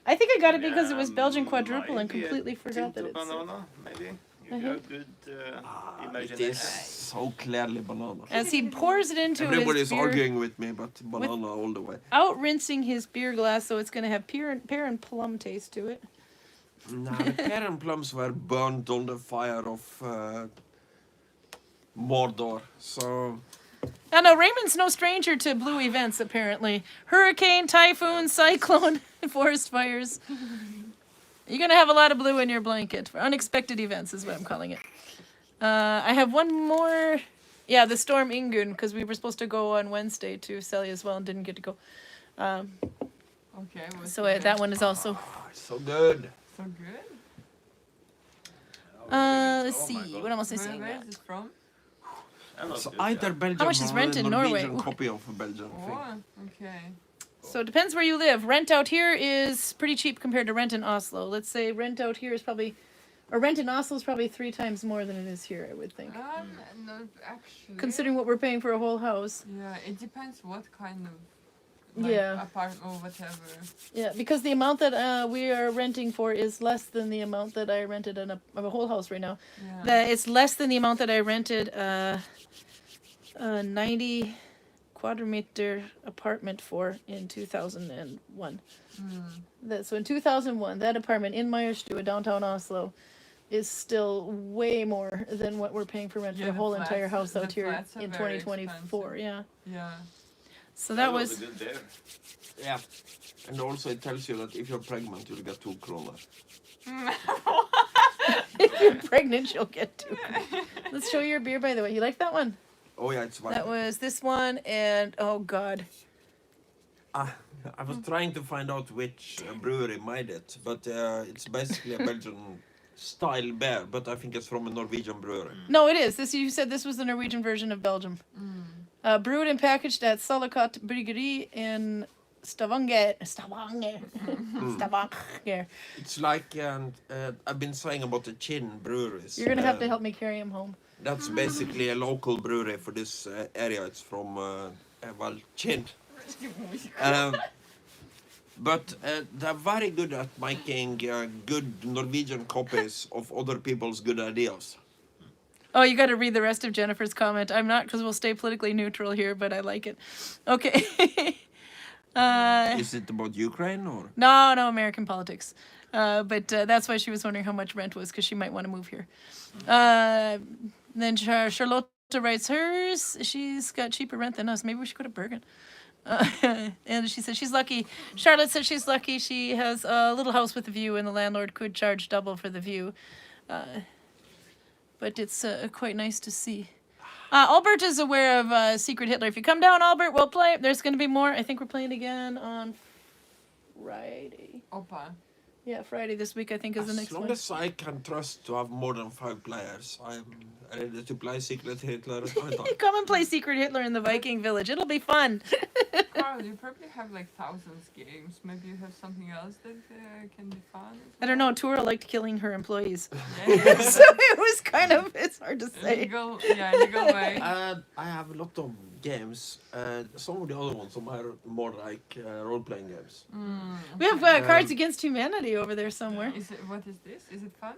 I think I got it because it was Belgian quadruple and completely forgot that it's. banana, maybe. You Uh-huh. have good It imagination. is so clearly banana. As he pours it into Everybody's his beer, arguing with me, but banana all the way. out rinsing his beer glass, so it's gonna have pear and plum taste to it. No, the pear and plums were burnt on the fire of Mordor, so... I know Raymond's no stranger to blue events, apparently. Hurricane, typhoon, cyclone, forest fires. You're going to have a lot of blue in your blanket. For unexpected events is what I'm calling it. I have one more. Yeah, the storm Ingunn, because we were supposed to go on Wednesday to Selly as well and didn't get to go. Okay. So that one is also... Oh, it's so good. So good. Let's see. What else am I saying? Where is it from? So either Belgium How much is or rent a in Norway? Norwegian copy of a Belgian thing. Oh, okay. So it depends where you live. Rent out here is pretty cheap compared to rent in Oslo. Let's say rent out here is probably... Or rent in Oslo is probably 3 times more than it is here, I would think. No, actually. Considering what we're paying for a whole house. Yeah, it depends what kind of Yeah. apartment or whatever. Yeah, because the amount that we are renting for is less than the amount that I rented of a whole house right now. Yeah. It's less than the amount that I rented a 90 quadrimeter apartment for in 2001. So in 2001, that apartment in Myerstua, downtown Oslo, is still way more than what we're paying for rent for Yeah, a the whole flats- entire house the out here flats are in very 2024. expensive. Yeah. Yeah. So that was. a good beer. Yeah. And also it tells you that if you're pregnant, you'll get 2 kroner. If you're pregnant, you'll get 2. Let's show your beer, by the way. You like that one? Oh yeah, it's fine. That was this one, and oh god. I was trying to find out which brewery made it, but it's basically a Belgian style beer, but I think it's from a Norwegian brewery. No, it is. This you said this was the Norwegian version of Belgium. Brewed and packaged at Salakot Bryggeri in Stavanger. Stavanger. It's like I've been saying about the Chin breweries. You're gonna have to help me carry him home. That's basically a local brewery for this area. It's from Chin. But they're very good at making good Norwegian copies of other people's good ideas. Oh, you got to read the rest of Jennifer's comment. I'm not, because we'll stay politically neutral here, but I like it. Okay. Is it about Ukraine or? No, American politics. But that's why she was wondering how much rent was, because she might want to move here. Then Charlotte writes hers. She's got cheaper rent than us. Maybe we should go to Bergen. And she said she's lucky. Charlotte said she's lucky. She has a little house with a view, and the landlord could charge double for the view. But it's quite nice to see. Albert is aware of Secret Hitler. If you come down, Albert, we'll play. There's going to be more. I think we're playing again on Friday. Opa. Yeah, Friday this week, I think, is the As next long one. as I can trust to have more than 5 players, I'm ready to play Secret Hitler anytime. Come and play Secret Hitler in the Viking village. It'll be fun. Carl, you probably have like thousands games. Maybe you have something else that can be fun. I don't know. Tura liked killing her employees. Yeah. So it was kind of, it's hard to say. Legal, yeah, legal way. I have a lot of games. Some of the other ones are more like role-playing games. We have Cards Against Humanity over there somewhere. What is this? Is it fun?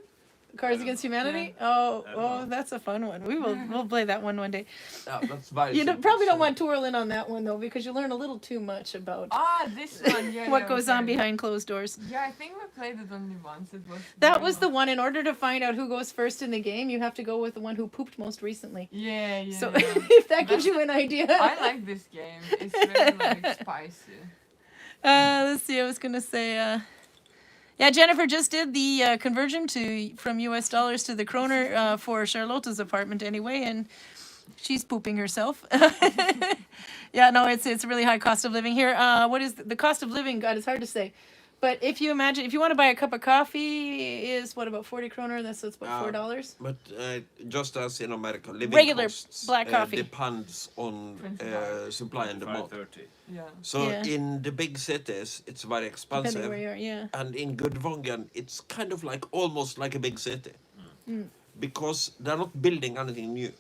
Cards Against Humanity? Oh, that's a fun one. We'll play that one day. Yeah, that's very You simple, probably don't so- want Twirl in on that one though, because you learn a little too much about This one, yeah. what yeah, goes okay. on behind closed doors. Yeah, I think we played it only once. It was. That was the one. In order to find out who goes first in the game, you have to go with the one who pooped most recently. Yeah. So yeah. if that gives you an idea. I like this game. It's very like spicy. Let's see. I was gonna say. Yeah, Jennifer just did the conversion from U.S. dollars to the kroner for Charlotte's apartment anyway, and she's pooping herself. Yeah, no, it's a really high cost of living here. What is the cost of living? God, it's hard to say. But if you imagine, if you want to buy a cup of coffee, is what, about 40 kroner? That's about $4. But just as in America, living Regular costs black coffee. depends on supply and demand. 5:30. Yeah. So Yeah. in the big cities, it's very expensive. Depending where you are, yeah. And in Gudvangen, it's kind of like almost like a big city. Because they're not building anything new.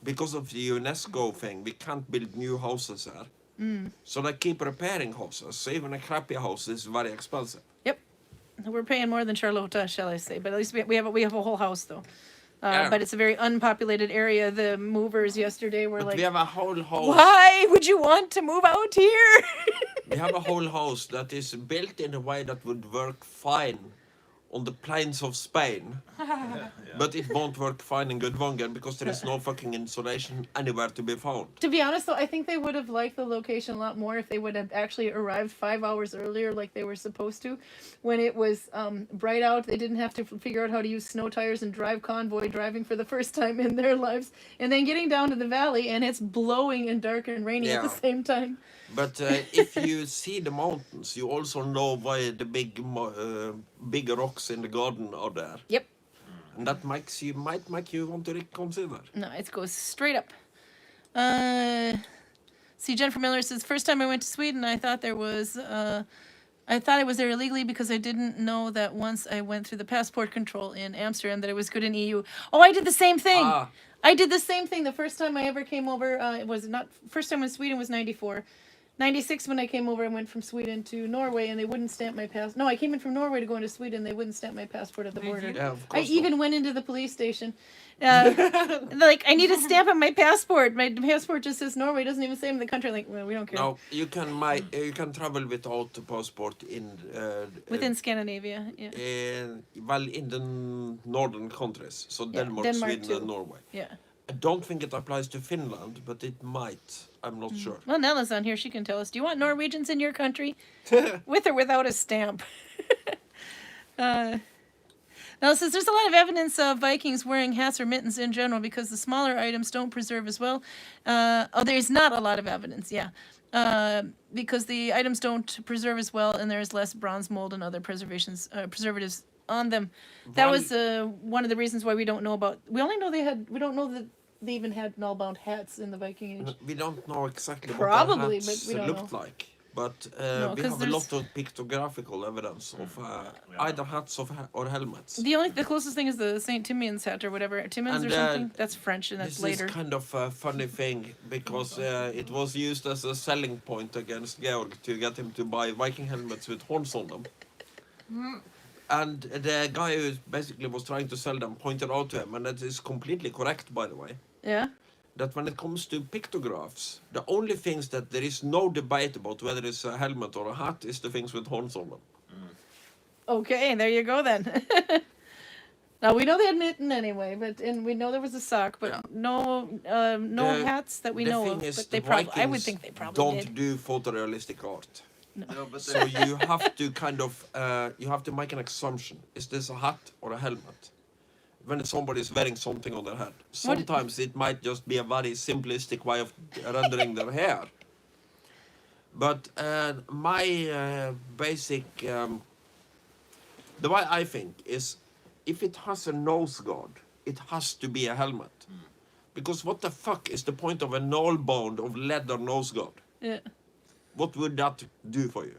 Because of the UNESCO thing, we can't build new houses there. So they keep repairing houses. So even a crappy house is very expensive. Yep. We're paying more than Charlotte, shall I say? But at least we have a whole house though. Yeah. But it's a very unpopulated area. The movers yesterday were But like, we have a whole house. "Why would you want to move out here?" We have a whole house that is built in a way that would work fine on the plains of Spain. But it won't work fine in Gudvangen because there is no fucking insulation anywhere to be found. To be honest, though, I think they would have liked the location a lot more if they would have actually arrived 5 hours earlier, like they were supposed to, when it was bright out. They didn't have to figure out how to use snow tires and drive convoy driving for the first time in their lives, and then getting down to the valley and it's blowing and dark and rainy at the Yeah. same time. But if you see the mountains, you also know why the big rocks in the garden are there. Yep. And that might make you want to reconsider. No, it goes straight up. See, Jennifer Miller says, first time I went to Sweden, I thought I was there illegally because I didn't know that once I went through the passport control in Amsterdam that it was good in EU. Oh, I did the same thing. Ah. I did the same thing the first time I ever came over. It was not first time in Sweden was 94. 96 when I came over, I went from Sweden to Norway and they wouldn't stamp my pass. No, I came in from Norway to go into Sweden. They wouldn't stamp my passport at the Did border. you? Yeah, of I course. even went into the police station. Like, I need a stamp on my passport. My passport just says Norway. It doesn't even say I'm in the country. Like, well, we don't care. No, you can travel without the passport in Within Scandinavia, yeah. in the northern countries, so Yeah, Denmark, Denmark Sweden, too. and Norway. Yeah. I don't think it applies to Finland, but it might. I'm not sure. Well, Nella's on here. She can tell us. Do you want Norwegians in your country? With or without a stamp? Now it says there's a lot of evidence of Vikings wearing hats or mittens in general because the smaller items don't preserve as well. There's not a lot of evidence, yeah. Because the items don't preserve as well and there's less bronze mold and other preservatives on them. That was one of the reasons why we don't know about. We don't know that they even had null-bound hats in the Viking Age. We don't know exactly Probably, what the hats but we don't looked know. like. But No, we 'cause have a lot of pictographical evidence of either hats or helmets. The closest thing is the St. Timian's hat or whatever. Timmins or And, something. That's French and that's This later. is kind of a funny thing because it was used as a selling point against Georg to get him to buy Viking helmets with horns on them. And the guy who basically was trying to sell them pointed out to him, and that is completely correct, by the way, Yeah. that when it comes to pictographs, the only things that there is no debate about whether it's a helmet or a hat is the things with horns on them. Okay, there you go then. Now we know they had mitten anyway, and we know there was a sock, but Yeah. no The- hats that we the know thing of. is, But they the probably, I would Vikings think they probably don't did. do photorealistic art. No, but So you have to kind of you have to make an assumption. Is this a hat or a helmet? when somebody's wearing something on their head. Sometimes it might just be a very simplistic way of rendering their hair. But my basic, the way I think is, if it has a nose guard, it has to be a helmet. Because what the fuck is the point of a null-bound of leather nose guard? Yeah. What would that do for you?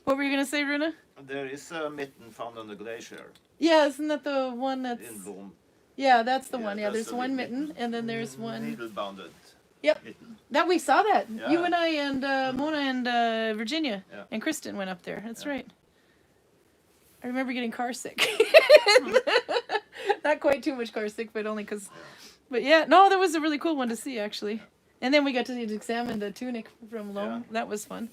What were you gonna say, Runa? There is a mitten found on the glacier Yeah, isn't that the one that's? in Boom. Yeah, that's the Yeah, one. Yeah, that's there's the one mitten. mitten, and then there's one. Needle-bounded Yep. mitten. That we saw that. Yeah. You and I and Mona and Virginia Yeah. and Kristen went up there. That's Yeah. right. I remember getting car sick. Not quite too much car sick, but only because. But yeah, no, that was a really cool one to see actually. And then we got to examine the tunic from Loam. Yeah. That was fun.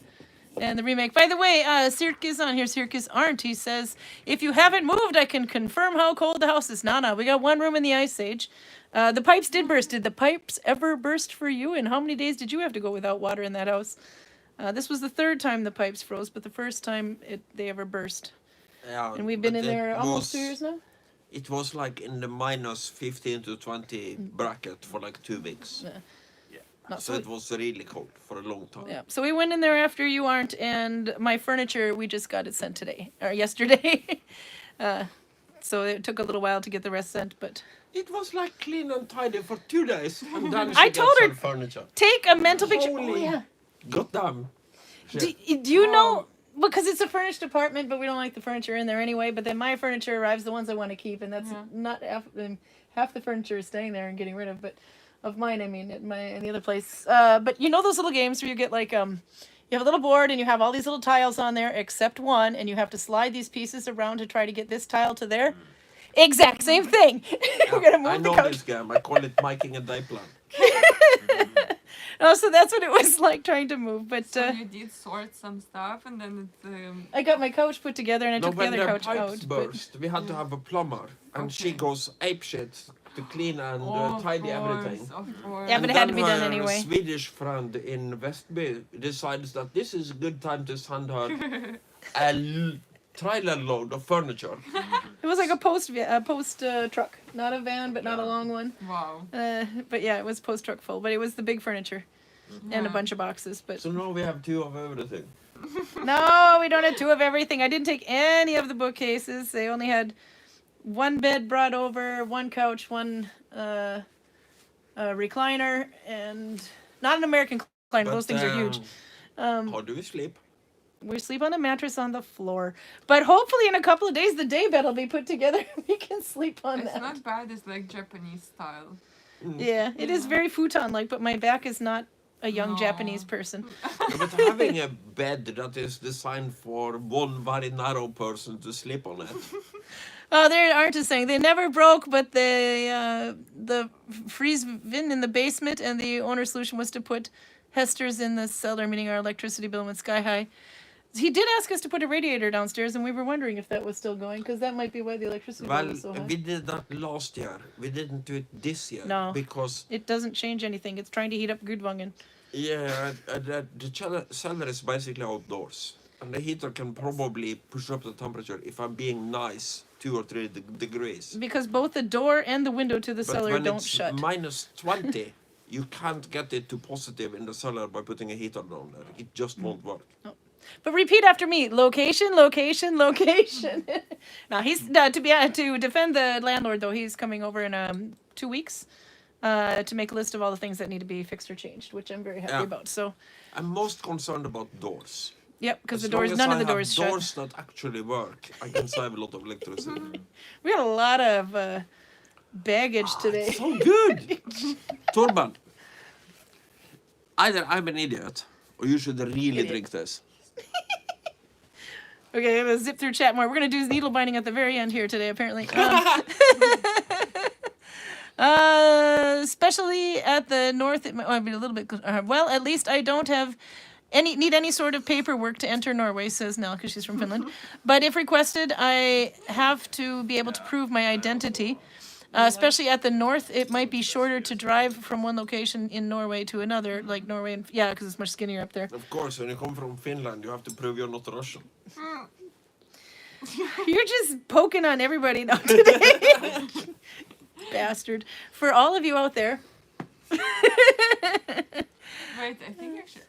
And the remake. By the way, Sirk is on here. Sirk aren't. He says, if you haven't moved, I can confirm how cold the house is. Nah. We got one room in the Ice Age. The pipes did burst. Did the pipes ever burst for you? And how many days did you have to go without water in that house? This was the third time the pipes froze, but the first time they ever burst. Yeah, And we've been but in it there almost was- 2 years now. It was like in the minus 15 to 20 bracket for like 2 weeks. Yeah. Not So it was really cold for a long time. Yeah. So we went in there after you aren't, and my furniture, we just got it sent today or yesterday. So it took a little while to get the rest sent, but It was like clean and tidy for 2 days. And then I she told gets her- her furniture. take a mental picture. Oh, Holy yeah. Goddamn. Do you know, because it's a furnished apartment, but we don't like the furniture in there anyway, but then my furniture arrives, the ones I want to keep, and that's Yeah. not half the furniture is staying there and getting rid of, but of mine, I mean, in the other place. But you know those little games where you get like, you have a little board and you have all these little tiles on there except one, and you have to slide these pieces around to try to get this tile to there? Exact same thing. We're going to I move the know couch. this game. I call it making a day plan. Oh, so that's what it was like trying to move, but So you did sort some stuff, and then it. I got my couch put together and I No, took the when other the couch pipes out. But burst, we had to have a plumber. And she Okay. goes apeshit to clean and Of tidy course, everything. Of course. Yeah, but And it had to then be done her anyway. Swedish friend in Vestby decides that this is a good time to send her a trailer load of furniture. It was like a post truck, not a van, but not a long one. Wow. But yeah, it was post truck full. But it was the big furniture and a Yeah. bunch of boxes. But So now we have 2 of everything. no, we don't have 2 of everything. I didn't take any of the bookcases. They only had 1 bed brought over, 1 couch, 1 recliner, and not an American recliner. Those things are huge. How do we sleep? We sleep on a mattress on the floor. But hopefully in a couple of days the day bed will be put together. We can sleep on It's that. not bad. It's like Japanese style. Yeah, it is very futon-like, but my back is not a young No. Japanese person. Yeah, but having a bed that is designed for one very narrow person to sleep on it. Oh, they aren't just saying they never broke, but the freeze vin in the basement, and the owner's solution was to put Hester's in the cellar, meaning our electricity bill went sky high. He did ask us to put a radiator downstairs, and we were wondering if that was still going, because that might be why the electricity bill Well, was so high. we did that last year. We didn't do it this year. No. Because, It doesn't change anything. It's trying to heat up Gudvangen. yeah, the cellar is basically outdoors. And the heater can probably push up the temperature, if I'm being nice, 2 or 3 degrees. Because both the door and the window to the But cellar when don't it's shut. minus 20, you can't get it to positive in the cellar by putting a heater down there. It just won't work. But repeat after me: location, location, location. Now he's to defend the landlord though. He's coming over in 2 weeks to make a list of all the things that need to be fixed or changed, which I'm very happy Yeah. about. So, I'm most concerned about doors. yep, because As the doors, long as none I of the have doors shut. doors that actually work, I can save a lot of electricity. We had a lot of baggage today. It's so good! Torben, either I'm an idiot, or you should really Idiot. drink this. Okay, I'm gonna zip through chat more. We're gonna do needle binding at the very end here today, apparently. Especially at the north, it might be a little bit. Well, at least I don't have need any sort of paperwork to enter Norway, says Nell, because she's from Finland. But if requested, I have to be able to prove my identity. Especially at the north, it might be shorter to drive from one location in Norway to another, like Norway, and yeah, because it's much skinnier up there. Of course, when you come from Finland, you have to prove you're not Russian. You're just poking on everybody now today. Bastard. For all of you out there. Wait, I think actually,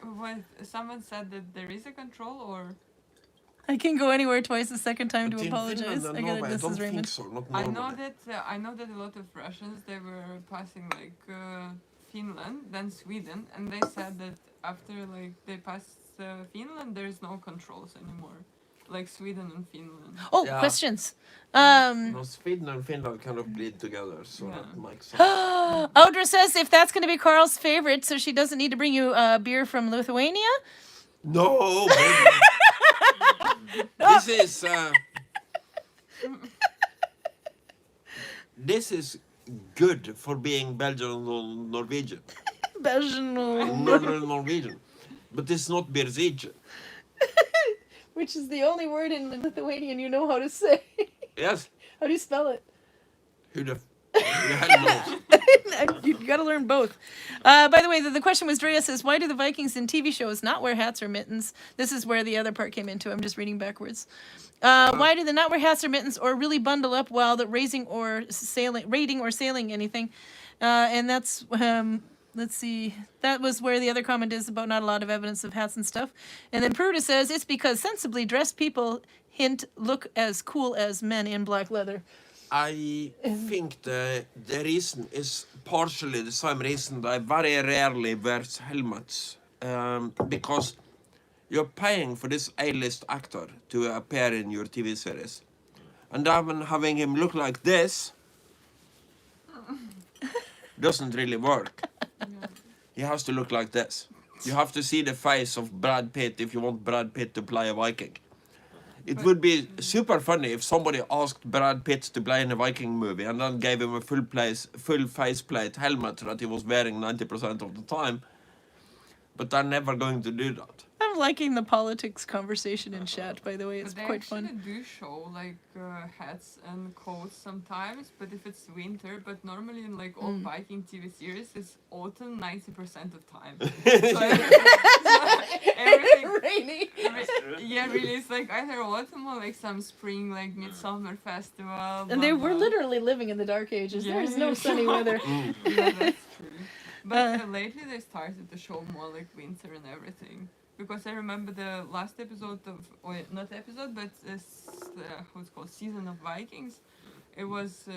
someone said that there is a control, or I can go anywhere twice the second time But to in apologize. Finland and I got it, Norway, I Mrs. don't Raymond. think so. Not I normally. know that a lot of Russians, they were passing like Finland, then Sweden, and they said that after like they passed Finland, there is no controls anymore, like Sweden and Finland. Oh, Yeah. questions. No, Sweden and Finland kind of bleed together, so Yeah. that makes sense. Audra says if that's going to be Karl's favorite, so she doesn't need to bring you beer from Lithuania. No, baby. This is good for being Belgian or Norwegian. Belgian, Northern Norwegian. But it's not Berzige. which is the only word in Lithuanian you know how to say. Yes. How do you spell it? Who the hell knows? You gotta learn both. By the way, the question was, Drea says, why do the Vikings in TV shows not wear hats or mittens? This is where the other part came into. I'm just reading backwards. Why do they not wear hats or mittens or really bundle up while the raiding or sailing anything? And that's, let's see, that was where the other comment is about not a lot of evidence of hats and stuff. And then Pruda says, it's because sensibly dressed people look as cool as men in black leather. I think the reason is partially the same reason they very rarely wear helmets. Because you're paying for this A-list actor to appear in your TV series. And then having him look like this doesn't really work. He has to look like this. You have to see the face of Brad Pitt if you want Brad Pitt to play a Viking. It would be super funny if somebody asked Brad Pitt to play in a Viking movie and then gave him a full faceplate helmet that he was wearing 90% of the time. But they're never going to do that. I'm liking the politics conversation in chat, by the way. It's But they quite actually fun. do show like hats and coats sometimes, but if it's winter, but normally in like all Viking TV series, it's autumn 90% of time. So everything, Rainy. yeah, really, it's like either autumn or like some spring, like midsummer festival. And they blah, were blah. literally living in the dark ages. Yeah, There's no yeah. sunny weather. Yeah, that's true. But lately they started to show more like winter and everything. Because I remember the last episode of, or not episode, but this, what's called Season of Vikings. It was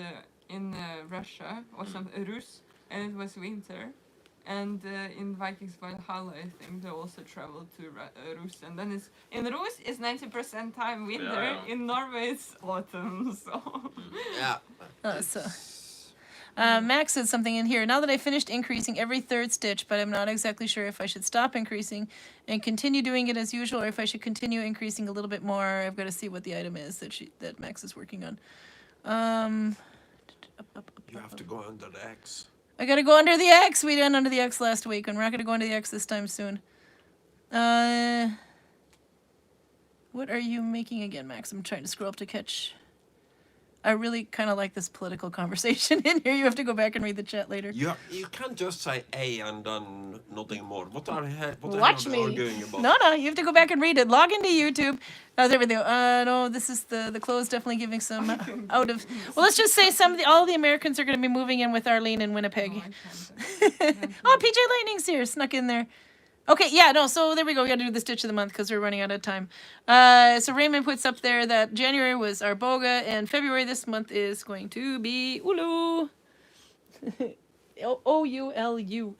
in Russia, or some Rus, and it was winter. And in Vikings Valhalla, I think they also traveled to Rus. And then in Rus, it's 90% time winter. Yeah. In Norway, it's autumn, so... Yeah. Max said something in here. Now that I finished increasing every third stitch, but I'm not exactly sure if I should stop increasing and continue doing it as usual, or if I should continue increasing a little bit more. I've got to see what the item is that Max is working on. You have to go under the X. I gotta go under the X. We went under the X last week, and we're not gonna go under the X this time soon. What are you making again, Max? I'm trying to scroll up to catch. I really kind of like this political conversation in here. You have to go back and read the chat later. You can't just say A and then nothing more. What are Watch they me. arguing about? No, you have to go back and read it. Log into YouTube. There we go. No, this is the clothes definitely giving some out of. Well, let's just say all the Americans are going to be moving in with Arlene in Winnipeg. Oh, PJ Lightning's here, snuck in there. Okay, yeah, no, so there we go. We got to do the stitch of the month because we're running out of time. So Raymond puts up there that January was our Boga, and February this month is going to be Ulu. O-U-L-U.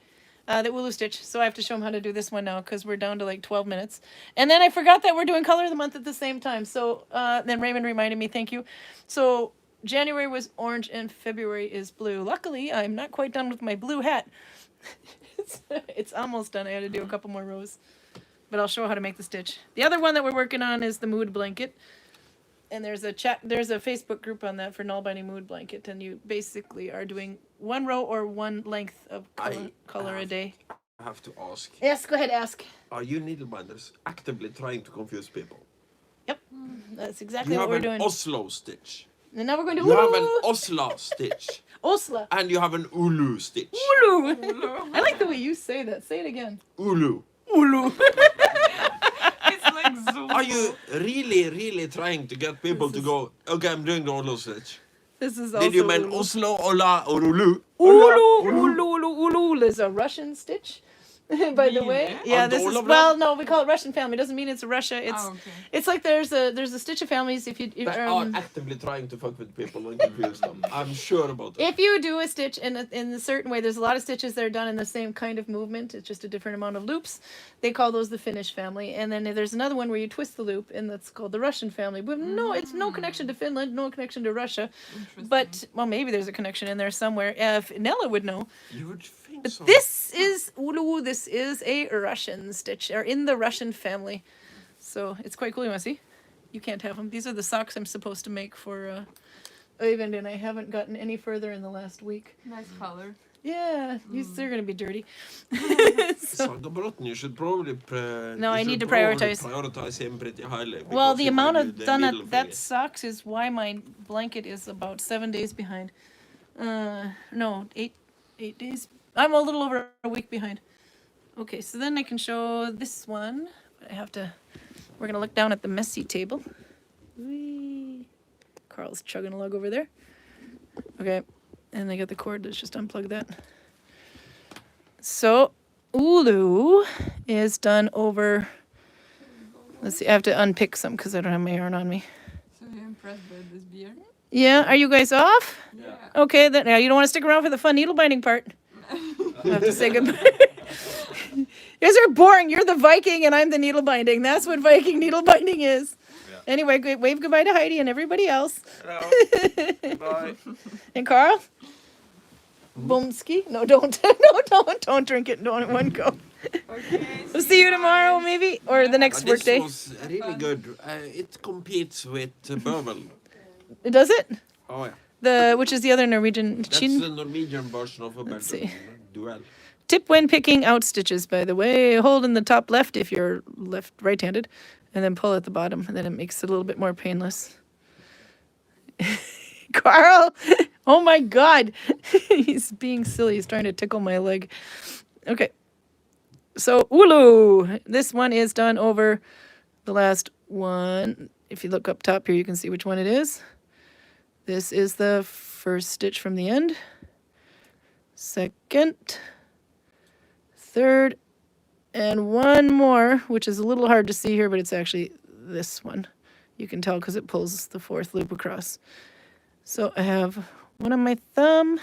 The Ulu stitch. So I have to show him how to do this one now because we're down to like 12 minutes. And then I forgot that we're doing color of the month at the same time. So then Raymond reminded me, thank you. So January was orange and February is blue. Luckily, I'm not quite done with my blue hat. It's almost done. I had to do a couple more rows, but I'll show how to make the stitch. The other one that we're working on is the mood blanket, and there's a Facebook group on that for Nalbinding mood blanket, and you basically are doing one row or one length of color a day. I have to ask. Yes, go ahead, ask. Are you needlebinders actively trying to confuse people? Yep, that's exactly You what have we're an doing. Oslo stitch. And now we're going to You have Ulu. an Oslo stitch. Osla. And you have an Ulu stitch. Ulu. I like the way you say that. Say it again. Ulu. Ulu. It's like Zulu. Are you really trying to get people to go, okay, I'm doing the Oslo stitch? This is also Did you mean ulu. Oslo, Ola, or Ulu? Ulu is a Russian stitch. By the way, Really? yeah, And this all is of them? well, no, we call it Russian family. Doesn't mean it's Russia. It's Oh, okay. it's like there's a stitch of families. If you They are actively trying to fuck with people and confuse them. I'm sure about that. if you do a stitch in a certain way, there's a lot of stitches that are done in the same kind of movement. It's just a different amount of loops. They call those the Finnish family. And then there's another one where you twist the loop, and that's called the Russian family. But no, it's no connection to Finland, no connection to Russia. Interesting. But well, maybe there's a connection in there somewhere. If Nella would know. You would think But so. this is ulu. This is a Russian stitch, or in the Russian family. So it's quite cool. You want to see? You can't have them. These are the socks I'm supposed to make for Oyvind, and I haven't gotten any further in the last week. Nice color. Yeah, they're gonna be dirty. So, Saga you should probably No, I you need should to prioritize. probably prioritize him pretty highly. well, because the he amount might of do the done middle at that thingy. socks is why my blanket is about 7 days behind. No, 8 days. I'm a little over a week behind. Okay, so then I can show this one. I have to. We're gonna look down at the messy table. Whee! Carl's chugging a lug over there. Okay, and I got the cord. Let's just unplug that. So, ulu is done over. Let's see. I have to unpick some because I don't have my yarn on me. So you're impressed by this beer? Yeah, are you guys off? Yeah. Okay, then now you don't want to stick around for the fun needle binding part. I have to say goodbye. You guys are boring. You're the Viking and I'm the needle binding. That's what Viking needle binding is. Yeah. Anyway, wave goodbye to Heidi and everybody else. Hello. Bye. And Karl? Bumski? No, don't. No, don't drink it. Don't in one go. Okay. We'll see you tomorrow, maybe, or the next But work day. this was really good. It competes with Burwell. Does it? Oh yeah. Which is the other Norwegian That's chin? the Norwegian version of a Let's Belgian see. duel. Tip when picking out stitches, by the way. Hold in the top left if you're right-handed, and then pull at the bottom, and then it makes it a little bit more painless. Karl! Oh my god! He's being silly. He's trying to tickle my leg. Okay. So, ulu! This one is done over the last one. If you look up top here, you can see which one it is. This is the first stitch from the end. Second. Third. And one more, which is a little hard to see here, but it's actually this one. You can tell because it pulls the fourth loop across. So I have one on my thumb.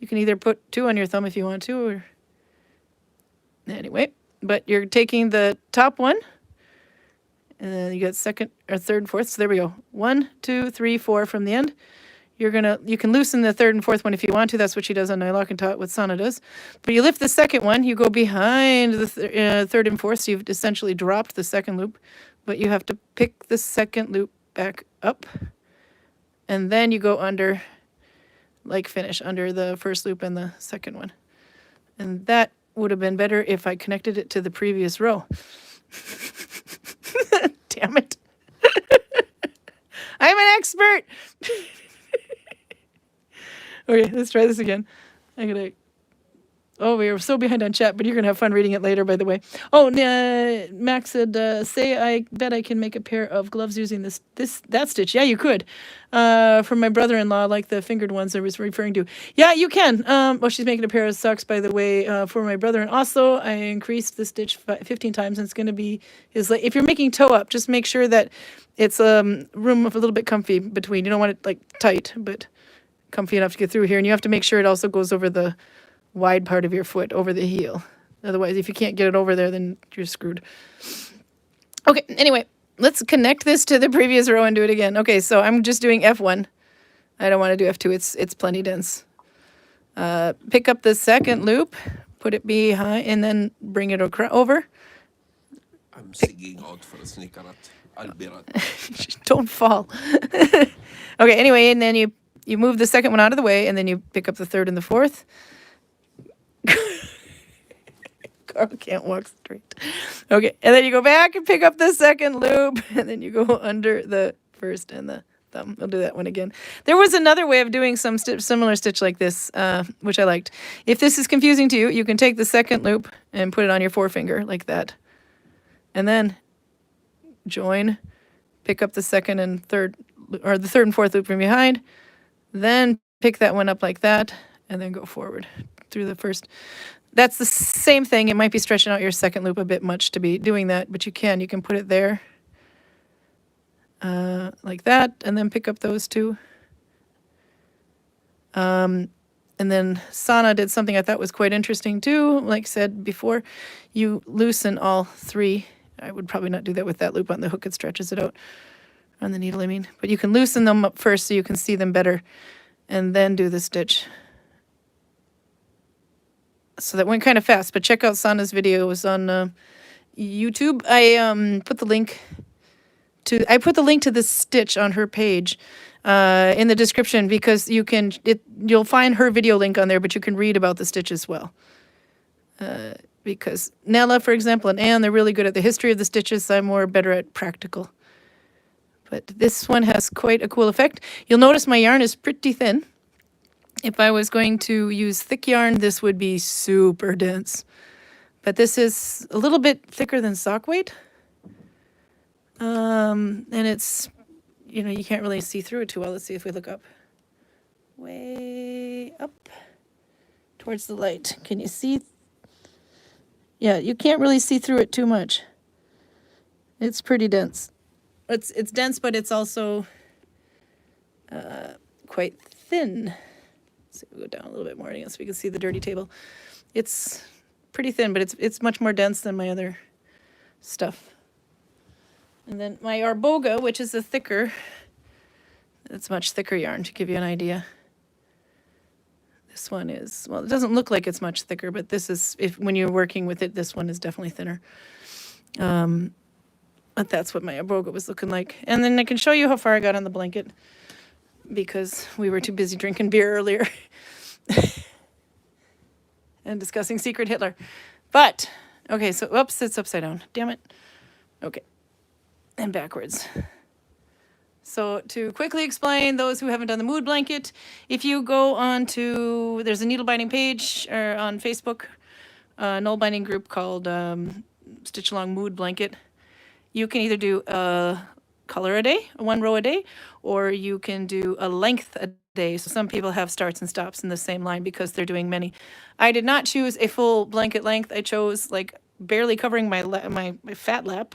You can either put two on your thumb if you want to, or anyway. But you're taking the top one, and then you got second or third, fourth. So there we go. 1, 2, 3, 4 from the end. You can loosen the third and fourth one if you want to. That's what she does on Nylock and taught what Sana does. But you lift the second one, you go behind the third and fourth, so you've essentially dropped the second loop. But you have to pick the second loop back up. And then you go under, like finish, under the first loop and the second one. And that would have been better if I connected it to the previous row. Damn it. I'm an expert. Okay, let's try this again. Oh, we are so behind on chat, but you're going to have fun reading it later, by the way. Oh, Max said, I bet I can make a pair of gloves using that stitch. Yeah, you could. For my brother-in-law, like the fingered ones I was referring to. Yeah, you can. Well, she's making a pair of socks, by the way, for my brother. And also, I increased the stitch 15 times, and it's going to be if you're making toe-up, just make sure that it's room of a little bit comfy between. You don't want it, like, tight, but comfy enough to get through here. And you have to make sure it also goes over the wide part of your foot, over the heel. Otherwise, if you can't get it over there, then you're screwed. Okay, anyway, let's connect this to the previous row and do it again. Okay, so I'm just doing F1. I don't want to do F2. It's plenty dense. Pick up the second loop, put it behind, and then bring it over. I'm sigging out for a snickerette. I'll be right. Don't fall. Okay, anyway, and then you move the second one out of the way, and then you pick up the third and the fourth. Karl can't walk straight. Okay, and then you go back and pick up the second loop, and then you go under the first and the thumb. I'll do that one again. There was another way of doing some similar stitch like this, which I liked. If this is confusing to you, you can take the second loop and put it on your forefinger like that, and then join, pick up the second and third, or the third and fourth loop from behind, then pick that one up like that, and then go forward through the first. That's the same thing. It might be stretching out your second loop a bit much to be doing that, but you can put it there like that, and then pick up those two. And then Sana did something I thought was quite interesting too. Like I said before, you loosen all three. I would probably not do that with that loop on the hook. It stretches it out on the needle, I mean. But you can loosen them up first so you can see them better, and then do the stitch. So that went kind of fast, but check out Sana's video. It was on YouTube. I put the link to this stitch on her page in the description, because you'll find her video link on there, but you can read about the stitch as well. Because Nella, for example, and Anne, they're really good at the history of the stitches. I'm better at practical. But this one has quite a cool effect. You'll notice my yarn is pretty thin. If I was going to use thick yarn, this would be super dense. But this is a little bit thicker than sock weight. And it's, you can't really see through it too well. Let's see if we look up. Way up towards the light. Can you see? Yeah, you can't really see through it too much. It's pretty dense. It's dense, but it's also quite thin. So we'll go down a little bit more again so we can see the dirty table. It's pretty thin, but it's much more dense than my other stuff. And then my Arboga, which is it's much thicker yarn, to give you an idea. This one is, well, it doesn't look like it's much thicker, but this is, when you're working with it, this one is definitely thinner. But that's what my Arboga was looking like. And then I can show you how far I got on the blanket, because we were too busy drinking beer earlier and discussing Secret Hitler. But, okay, so, oops, it's upside down. Damn it. Okay. And backwards. So to quickly explain, those who haven't done the mood blanket, if you go on to, there's a needle binding page on Facebook, a Nalbinding group called Stitch Along Mood Blanket. You can either do a color a day, one row a day, or you can do a length a day. So some people have starts and stops in the same line because they're doing many. I did not choose a full blanket length. I chose like barely covering my fat lap.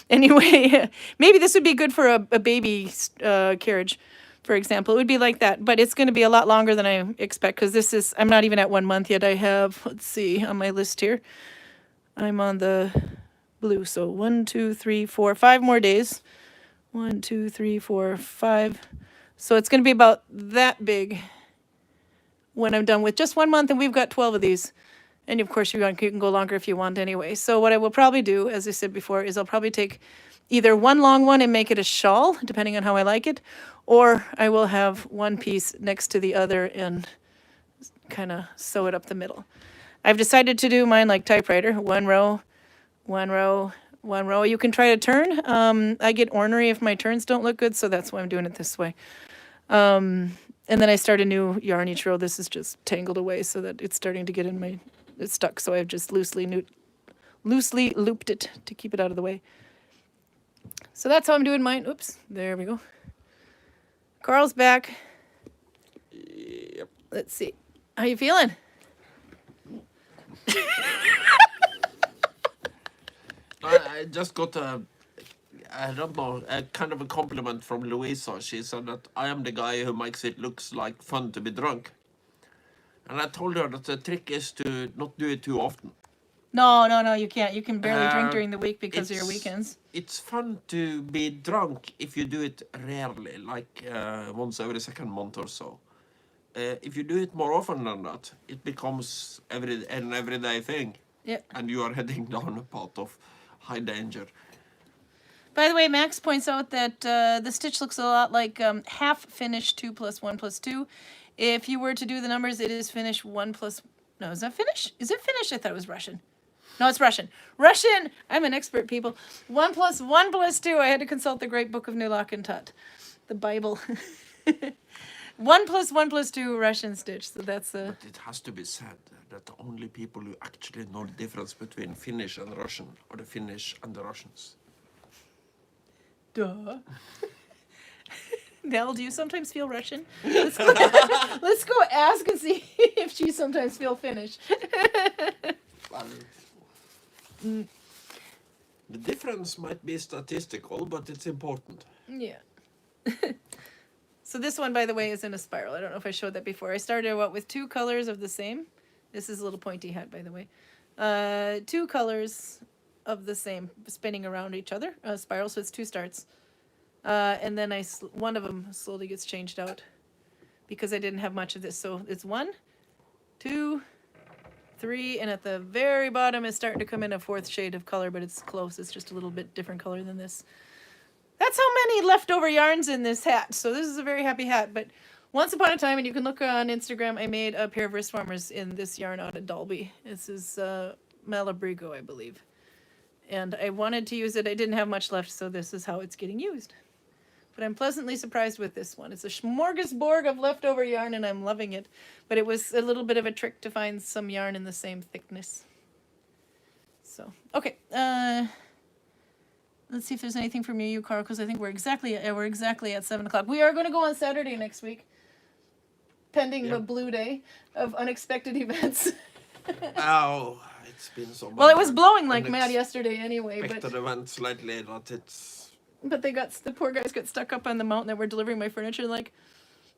Anyway, maybe this would be good for a baby carriage, for example. It would be like that, but it's going to be a lot longer than I expect, because I'm not even at 1 month yet. I have, let's see, on my list here, I'm on the blue. So 1, 2, 3, 4, 5 more days. 1, 2, 3, 4, 5. So it's going to be about that big when I'm done with just 1 month, and we've got 12 of these. And of course, you can go longer if you want anyway. So what I will probably do, as I said before, is I'll probably take either one long one and make it a shawl, depending on how I like it, or I will have one piece next to the other and kind of sew it up the middle. I've decided to do mine like typewriter, 1 row, 1 row, 1 row. You can try to turn. I get ornery if my turns don't look good, so that's why I'm doing it this way. And then I start a new yarn each row. This is just tangled away so that it's starting to get in my... It's stuck, so I've just loosely looped it to keep it out of the way. So that's how I'm doing mine. Oops, there we go. Karl's back. Yep. Let's see. How you feeling? I just got I don't know, a kind of a compliment from Louisa. She said that I am the guy who makes it looks like fun to be drunk. And I told her that the trick is to not do it too often. No, you can't. You can barely drink during the week because of your weekends. It's fun to be drunk if you do it rarely, like once every second month or so. If you do it more often than that, it becomes an everyday thing. Yep. And you are heading down a path of high danger. By the way, Max points out that the stitch looks a lot like half finish 2 plus 1 plus 2. If you were to do the numbers, it is finish 1 plus... No, is that finish? Is it finish? I thought it was Russian. No, it's Russian. Russian! I'm an expert, people. 1 plus 1 plus 2. I had to consult the Great Book of Nulak and Tut. The Bible. 1 plus 1 plus 2 Russian stitch. So that's But it has to be said that the only people who actually know the difference between Finnish and Russian are the Finnish and the Russians. Duh. Nell, do you sometimes feel Russian? Let's go, let's go ask and see if she sometimes feel Finnish. The difference might be statistical, but it's important. Yeah. So this one, by the way, is in a spiral. I don't know if I showed that before. I started with 2 colors of the same. This is a little pointy hat, by the way. 2 colors of the same, spinning around each other, spiral. So it's 2 starts. And then one of them slowly gets changed out because I didn't have much of this. So it's 1, 2, 3, and at the very bottom is starting to come in a 4th shade of color, but it's close. It's just a little bit different color than this. That's how many leftover yarns in this hat. So this is a very happy hat. But once upon a time, and you can look on Instagram, I made a pair of wrist warmers in this yarn out of Dalby. This is Malabrigo, I believe. And I wanted to use it. I didn't have much left, so this is how it's getting used. But I'm pleasantly surprised with this one. It's a smorgasbord of leftover yarn, and I'm loving it. But it was a little bit of a trick to find some yarn in the same thickness. So, okay. Let's see if there's anything from you, Karl, because I think we're exactly at 7 o'clock. We are going to go on Saturday next week, pending the blue day of unexpected events. Oh, it's been so much. Well, it was blowing like mad yesterday anyway, but events lately that it's. But the poor guys got stuck up on the mountain that were delivering my furniture. Like,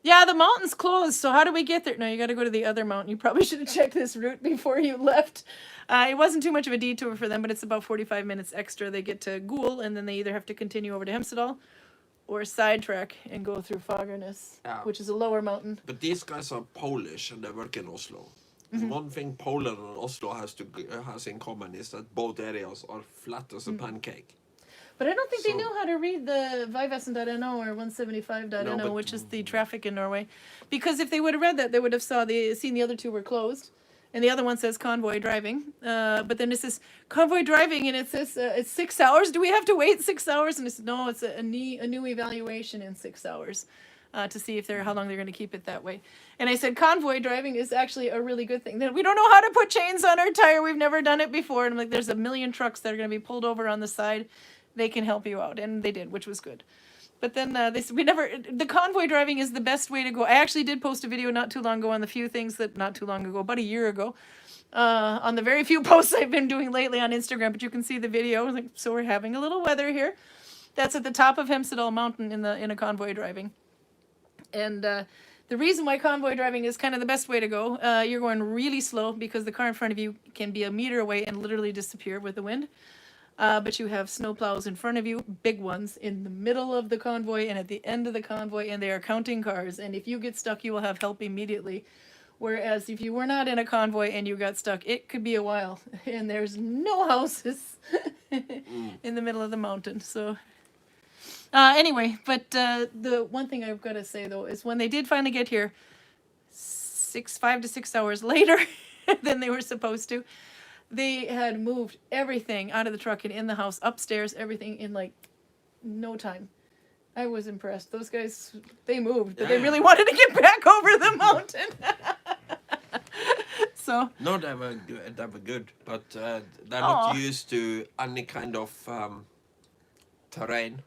yeah, the mountain's closed, so how do we get there? No, you got to go to the other mountain. You probably should have checked this route before you left. It wasn't too much of a detour for them, but it's about 45 minutes extra. They get to Goole, and then they either have to continue over to Hemsedal or sidetrack and go through Fagernes, which is a lower mountain. But these guys are Polish and they work in Oslo. One thing Poland and Oslo has in common is that both areas are flat as a pancake. But I don't think they knew how to read the Vivesen.no or 175.no, which is the traffic in Norway. Because if they would have read that, they would have seen the other 2 were closed. And the other one says convoy driving. But then it says convoy driving, and it says it's 6 hours. Do we have to wait 6 hours? And it says, no, it's a new evaluation in 6 hours to see if how long they're going to keep it that way. And I said convoy driving is actually a really good thing. We don't know how to put chains on our tire. We've never done it before. And I'm like, there's a million trucks that are going to be pulled over on the side. They can help you out. And they did, which was good. But then they said, the convoy driving is the best way to go. I actually did post a video not too long ago on the few things that, not too long ago, about a year ago, on the very few posts I've been doing lately on Instagram, but you can see the video. So we're having a little weather here. That's at the top of Hemsedal Mountain in a convoy driving. And the reason why convoy driving is kind of the best way to go, you're going really slow because the car in front of you can be a meter away and literally disappear with the wind. But you have snowplows in front of you, big ones, in the middle of the convoy and at the end of the convoy, and they are counting cars. And if you get stuck, you will have help immediately. Whereas if you were not in a convoy and you got stuck, it could be a while. And there's no houses in the middle of the mountain. So anyway, but the one thing I've got to say, though, is when they did finally get here, 5 to 6 hours later than they were supposed to, they had moved everything out of the truck and in the house, upstairs, everything in like no time. I was impressed. Those guys, they moved, but they really wanted to get back over the mountain. So. No, they were good, but they're not used to any kind of terrain.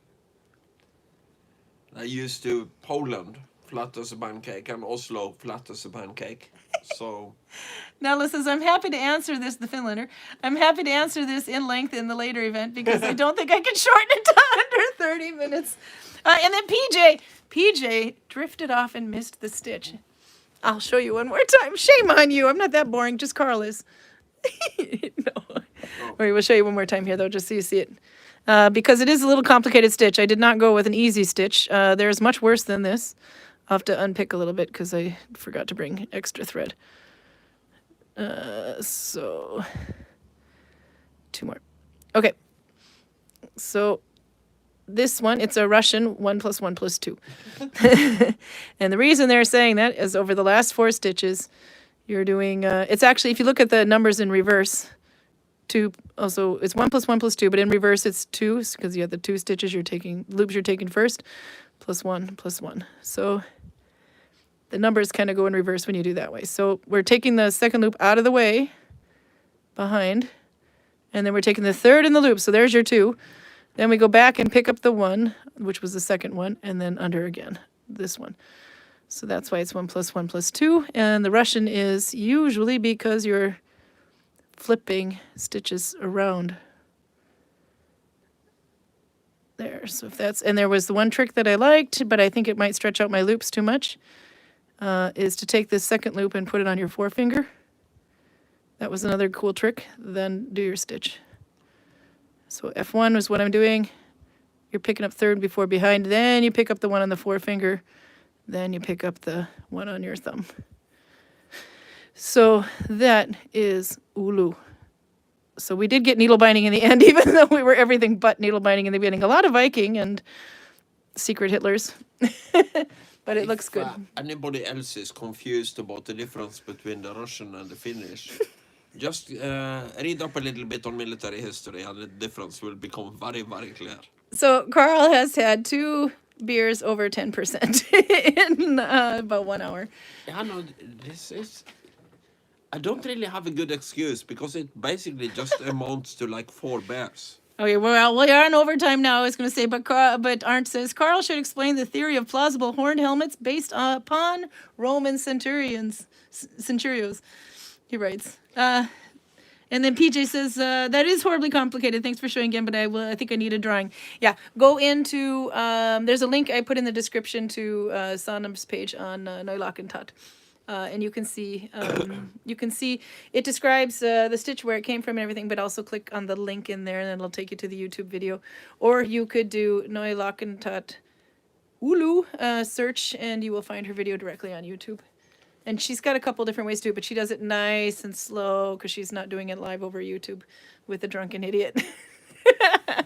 They're used to Poland, flat as a pancake, and Oslo, flat as a pancake. So. Nella says, I'm happy to answer this, the Finlander. I'm happy to answer this in length in the later event because I don't think I can shorten it to under 30 minutes. And then PJ drifted off and missed the stitch. I'll show you one more time. Shame on you. I'm not that boring. Just Karl is. No. All right, we'll show you one more time here, though, just so you see it. Because it is a little complicated stitch. I did not go with an easy stitch. There's much worse than this. I'll have to unpick a little bit because I forgot to bring extra thread. So 2 more. Okay. So this one, it's a Russian 1 + 1 + 2. And the reason they're saying that is over the last 4 stitches, you're doing, it's actually, if you look at the numbers in reverse, 2, also it's 1 + 1 + 2, but in reverse it's 2 because you have the 2 stitches loops you're taking first, +1 + 1. So the numbers kind of go in reverse when you do that way. So we're taking the second loop out of the way, behind, and then we're taking the third in the loop. So there's your 2. Then we go back and pick up the 1, which was the second one, and then under again, this one. So that's why it's 1 plus 1 plus 2. And the Russian is usually because you're flipping stitches around. There, so if that's, and there was the one trick that I liked, but I think it might stretch out my loops too much, is to take this second loop and put it on your forefinger. That was another cool trick. Then do your stitch. So F1 was what I'm doing. You're picking up third before behind. Then you pick up the one on the forefinger. Then you pick up the one on your thumb. So that is Ulu. So we did get needle binding in the end, even though we were everything but needle binding in the beginning. A lot of Viking and secret Hitlers. But it looks good. Anybody else is confused about the difference between the Russian and the Finnish, just read up a little bit on military history and the difference will become very, very clear. So Karl has had 2 beers over 10% in about 1 hour. Yeah, no, this is... I don't really have a good excuse because it basically just amounts to like 4 bears. Okay, well, we are in overtime now. I was going to say, but Arndt says, Karl should explain the theory of plausible horned helmets based upon Roman centurions. Centurios, he writes. And then PJ says, that is horribly complicated. Thanks for showing again, but I think I need a drawing. Yeah, go into, there's a link I put in the description to Sonam's page on Neulakentat. And you can see it describes the stitch where it came from and everything, but also click on the link in there and it'll take you to the YouTube video. Or you could do Neulakentat Ulu search and you will find her video directly on YouTube. And she's got a couple different ways to do it, but she does it nice and slow because she's not doing it live over YouTube with a drunken idiot. What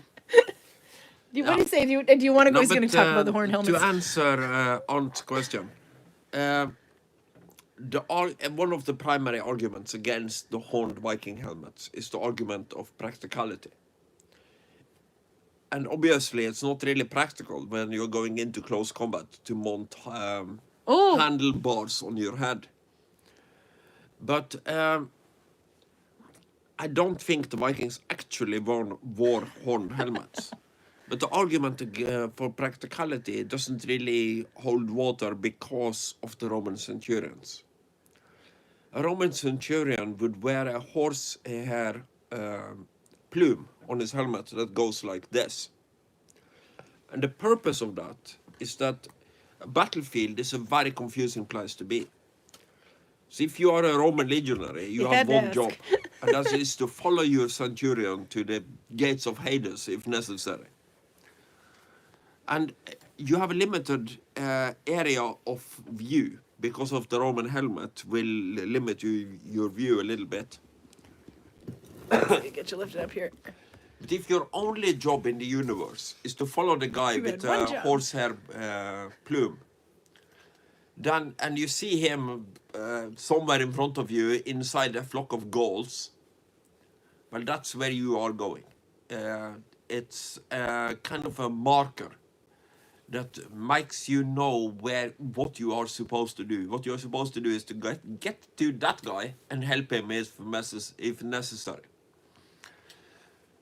do you say? Do you want to go? He's going to talk about the horn helmets. To answer Arndt's question, one of the primary arguments against the horned Viking helmets is the argument of practicality. And obviously it's not really practical when you're going into close combat to mount handlebars on your head. But I don't think the Vikings actually wore horned helmets. But the argument for practicality doesn't really hold water because of the Roman centurions. A Roman centurion would wear a horsehair plume on his helmet that goes like this. And the purpose of that is that a battlefield is a very confusing place to be. So if you are a Roman legionary, you have one job, and that is to follow your centurion to the gates of Hades if necessary. And you have a limited area of view because of the Roman helmet will limit your view a little bit. Get you lifted up here. But if your only job in the universe is to follow the guy with a horsehair plume, then and you see him somewhere in front of you inside a flock of gulls, well, that's where you are going. It's kind of a marker that makes you know what you are supposed to do. What you are supposed to do is to get to that guy and help him if necessary.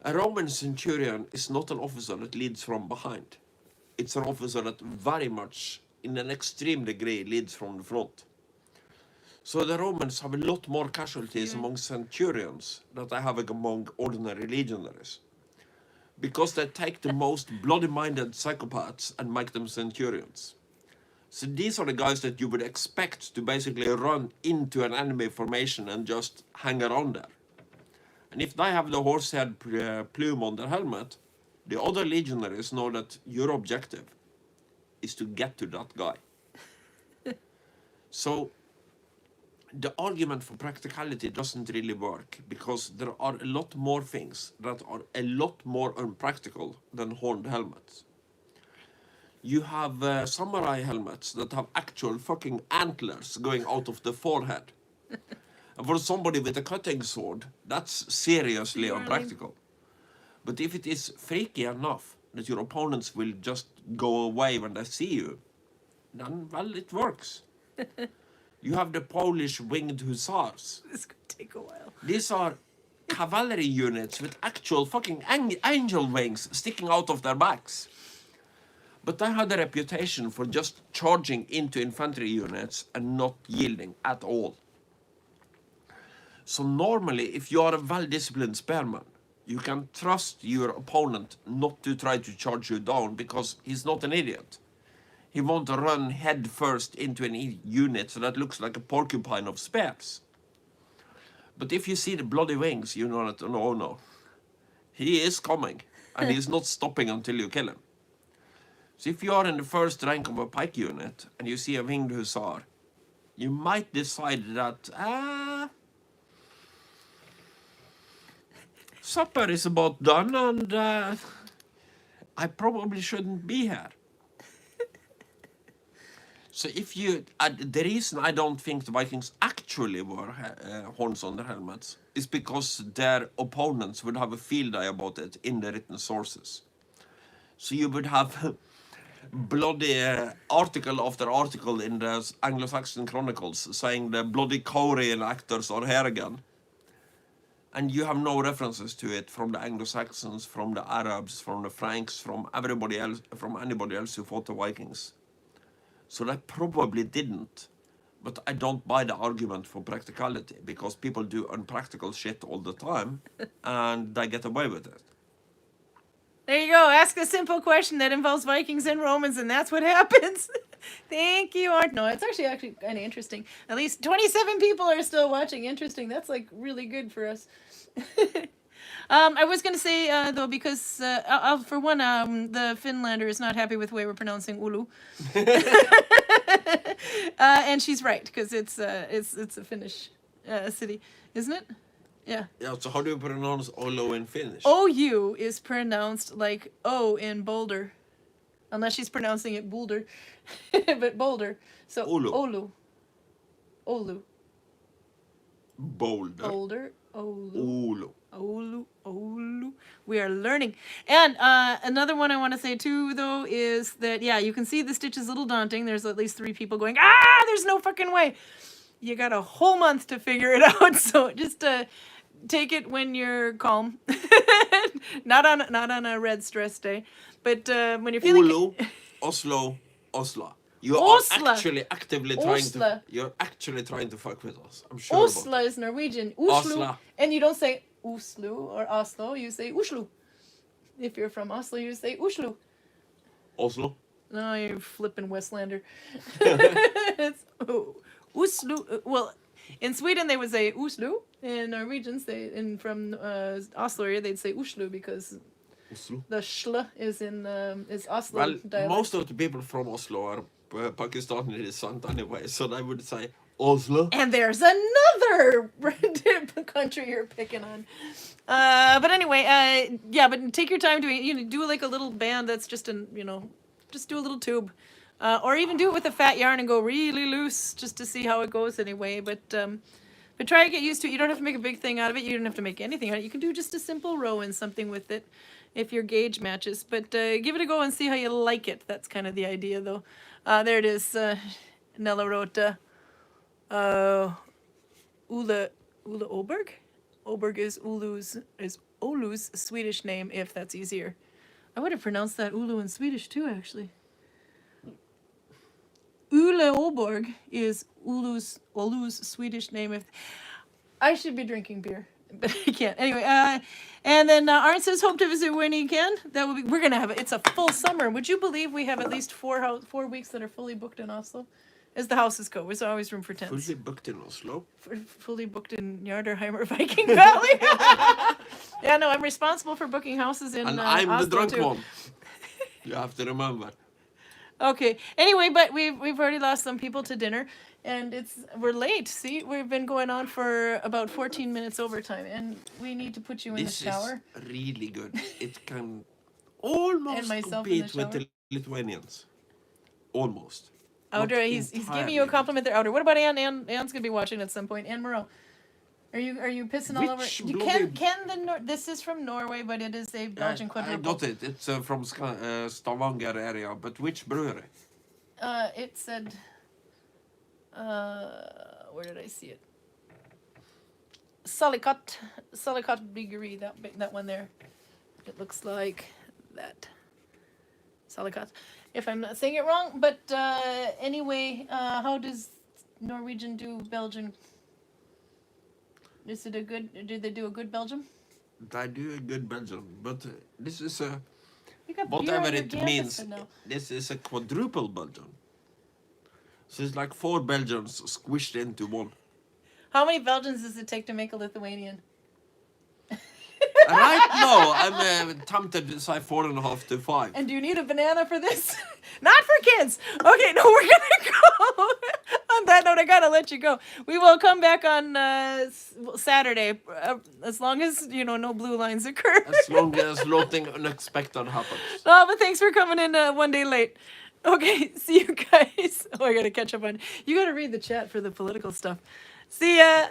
A Roman centurion is not an officer that leads from behind. It's an officer that very much, in an extreme degree, leads from the front. So the Romans have a lot more casualties among centurions than they have among ordinary legionaries. Because they take the most bloody-minded psychopaths and make them centurions. So these are the guys that you would expect to basically run into an enemy formation and just hang around there. And if they have the horsehair plume on their helmet, the other legionaries know that your objective is to get to that guy. So the argument for practicality doesn't really work because there are a lot more things that are a lot more unpractical than horned helmets. You have samurai helmets that have actual fucking antlers going out of the forehead. And for somebody with a cutting sword, that's seriously unpractical. But if it is freaky enough that your opponents will just go away when they see you, then, well, it works. You have the Polish winged hussars. This could take a while. These are cavalry units with actual fucking angel wings sticking out of their backs. But they had a reputation for just charging into infantry units and not yielding at all. So normally, if you are a well-disciplined spearman, you can trust your opponent not to try to charge you down because he's not an idiot. He won't run head first into an unit so that looks like a porcupine of spears. But if you see the bloody wings, you know that, oh no, he is coming, and he's not stopping until you kill him. So if you are in the first rank of a pike unit, and you see a winged hussar, you might decide that, supper is about done, and I probably shouldn't be here. So if you, the reason I don't think the Vikings actually wore horns on their helmets is because their opponents would have a field day about it in the written sources. So you would have bloody article after article in the Anglo-Saxon chronicles saying the bloody Karin actors are here again. And you have no references to it from the Anglo-Saxons, from the Arabs, from the Franks, from everybody else, from anybody else who fought the Vikings. So they probably didn't. But I don't buy the argument for practicality, because people do unpractical shit all the time, and they get away with it. There you go. Ask a simple question that involves Vikings and Romans, and that's what happens. Thank you, Art. No, it's actually kind of interesting. At least 27 people are still watching. Interesting. That's like really good for us. I was going to say, though, because for one, the Finlander is not happy with the way we're pronouncing Ulu. And she's right, because it's a Finnish city, isn't it? Yeah. Yeah, so how do you pronounce Olo in Finnish? OU is pronounced like O in Boulder. Unless she's pronouncing it Boulder. But Boulder. So Olu. Olu. Olu. Boulder. Boulder. Olu. Olo. Olu. Olu. We are learning. And another one I want to say too, though, is that, yeah, you can see the stitch is a little daunting. There's at least 3 people going, there's no fucking way. You got a whole month to figure it out. So just take it when you're calm. not on a red stress day. But when you're feeling... Olo, Oslo, Oslo. You Oslo. are actually actively trying Oslo. to... You're actually trying to fuck with us. I'm sure Oslo about it. is Norwegian. Oslo. Oslo. And you don't say Oslo or Oslo, you say Oslo. If you're from Oslo, you say Oslo. Oslo. No, you're flipping Westlander. It's Oslo. Well, in Sweden they would say Oslo. In Norwegians, from Oslo area, they'd say Oslo because Oslo. the shl is in is Oslo Well, dialect. most of the people from Oslo are Pakistani descent anyway, so they would say Oslo. And there's another country you're picking on. But anyway, yeah, but take your time doing do like a little band that's just just do a little tube. Or even do it with a fat yarn and go really loose just to see how it goes anyway. But try to get used to it. You don't have to make a big thing out of it. You don't have to make anything out of it. You can do just a simple row and something with it if your gauge matches. But give it a go and see how you like it. That's kind of the idea, though. There it is. Nella wrote Ula Oberg. Oberg is Olu's Swedish name, if that's easier. I would have pronounced that Ulu in Swedish too, actually. Ule Oborg is Ulu's Swedish name. If I should be drinking beer, but I can't. Anyway, and then Arn says hope to visit when he can. That would be. We're gonna have it. It's a full summer. Would you believe we have at least 4 weeks that are fully booked in Oslo? As the houses go, there's always room for tents. Fully booked in Oslo? Fully booked in Jarderheimer, Viking Valley. Yeah, no, I'm responsible for booking houses in And I'm Oslo the drunk too. one. You have to remember. Okay. Anyway, but we've already lost some people to dinner, and we're late. See, we've been going on for about 14 minutes overtime, and we need to put you in the shower. This is really good. It can almost myself in the compete with the Lithuanians. Almost. Outer, he's giving you a compliment there, Outer. What about Anne? Anne's gonna be watching at some point. Anne Moreau. Are you pissing all over? You this is from Norway, but it is a Belgian I quadruple. got it. It's from Stavanger area. But which brewery? It said. Where did I see it? Salicot Biggery, that one there. It looks like that. Salicot. If I'm not saying it wrong, but anyway, how does Norwegian do Belgian? Is it a good? Do they do a good Belgium? They do a good Belgium, but this is a You got whatever beer on it your means. Gambit now. This is a quadruple Belgium. So it's like 4 Belgians squished into one. How many Belgians does it take to make a Lithuanian? Right now, I'm tempted to say 4.5 to 5. And do you need a banana for this? Not for kids. Okay, no, we're gonna go. On that note, I gotta let you go. We will come back on Saturday, as long as no blue lines occur. As long as nothing unexpected happens. Oh, but thanks for coming in one day late. Okay, see you guys. Oh, I gotta catch up on. You gotta read the chat for the political stuff. See ya.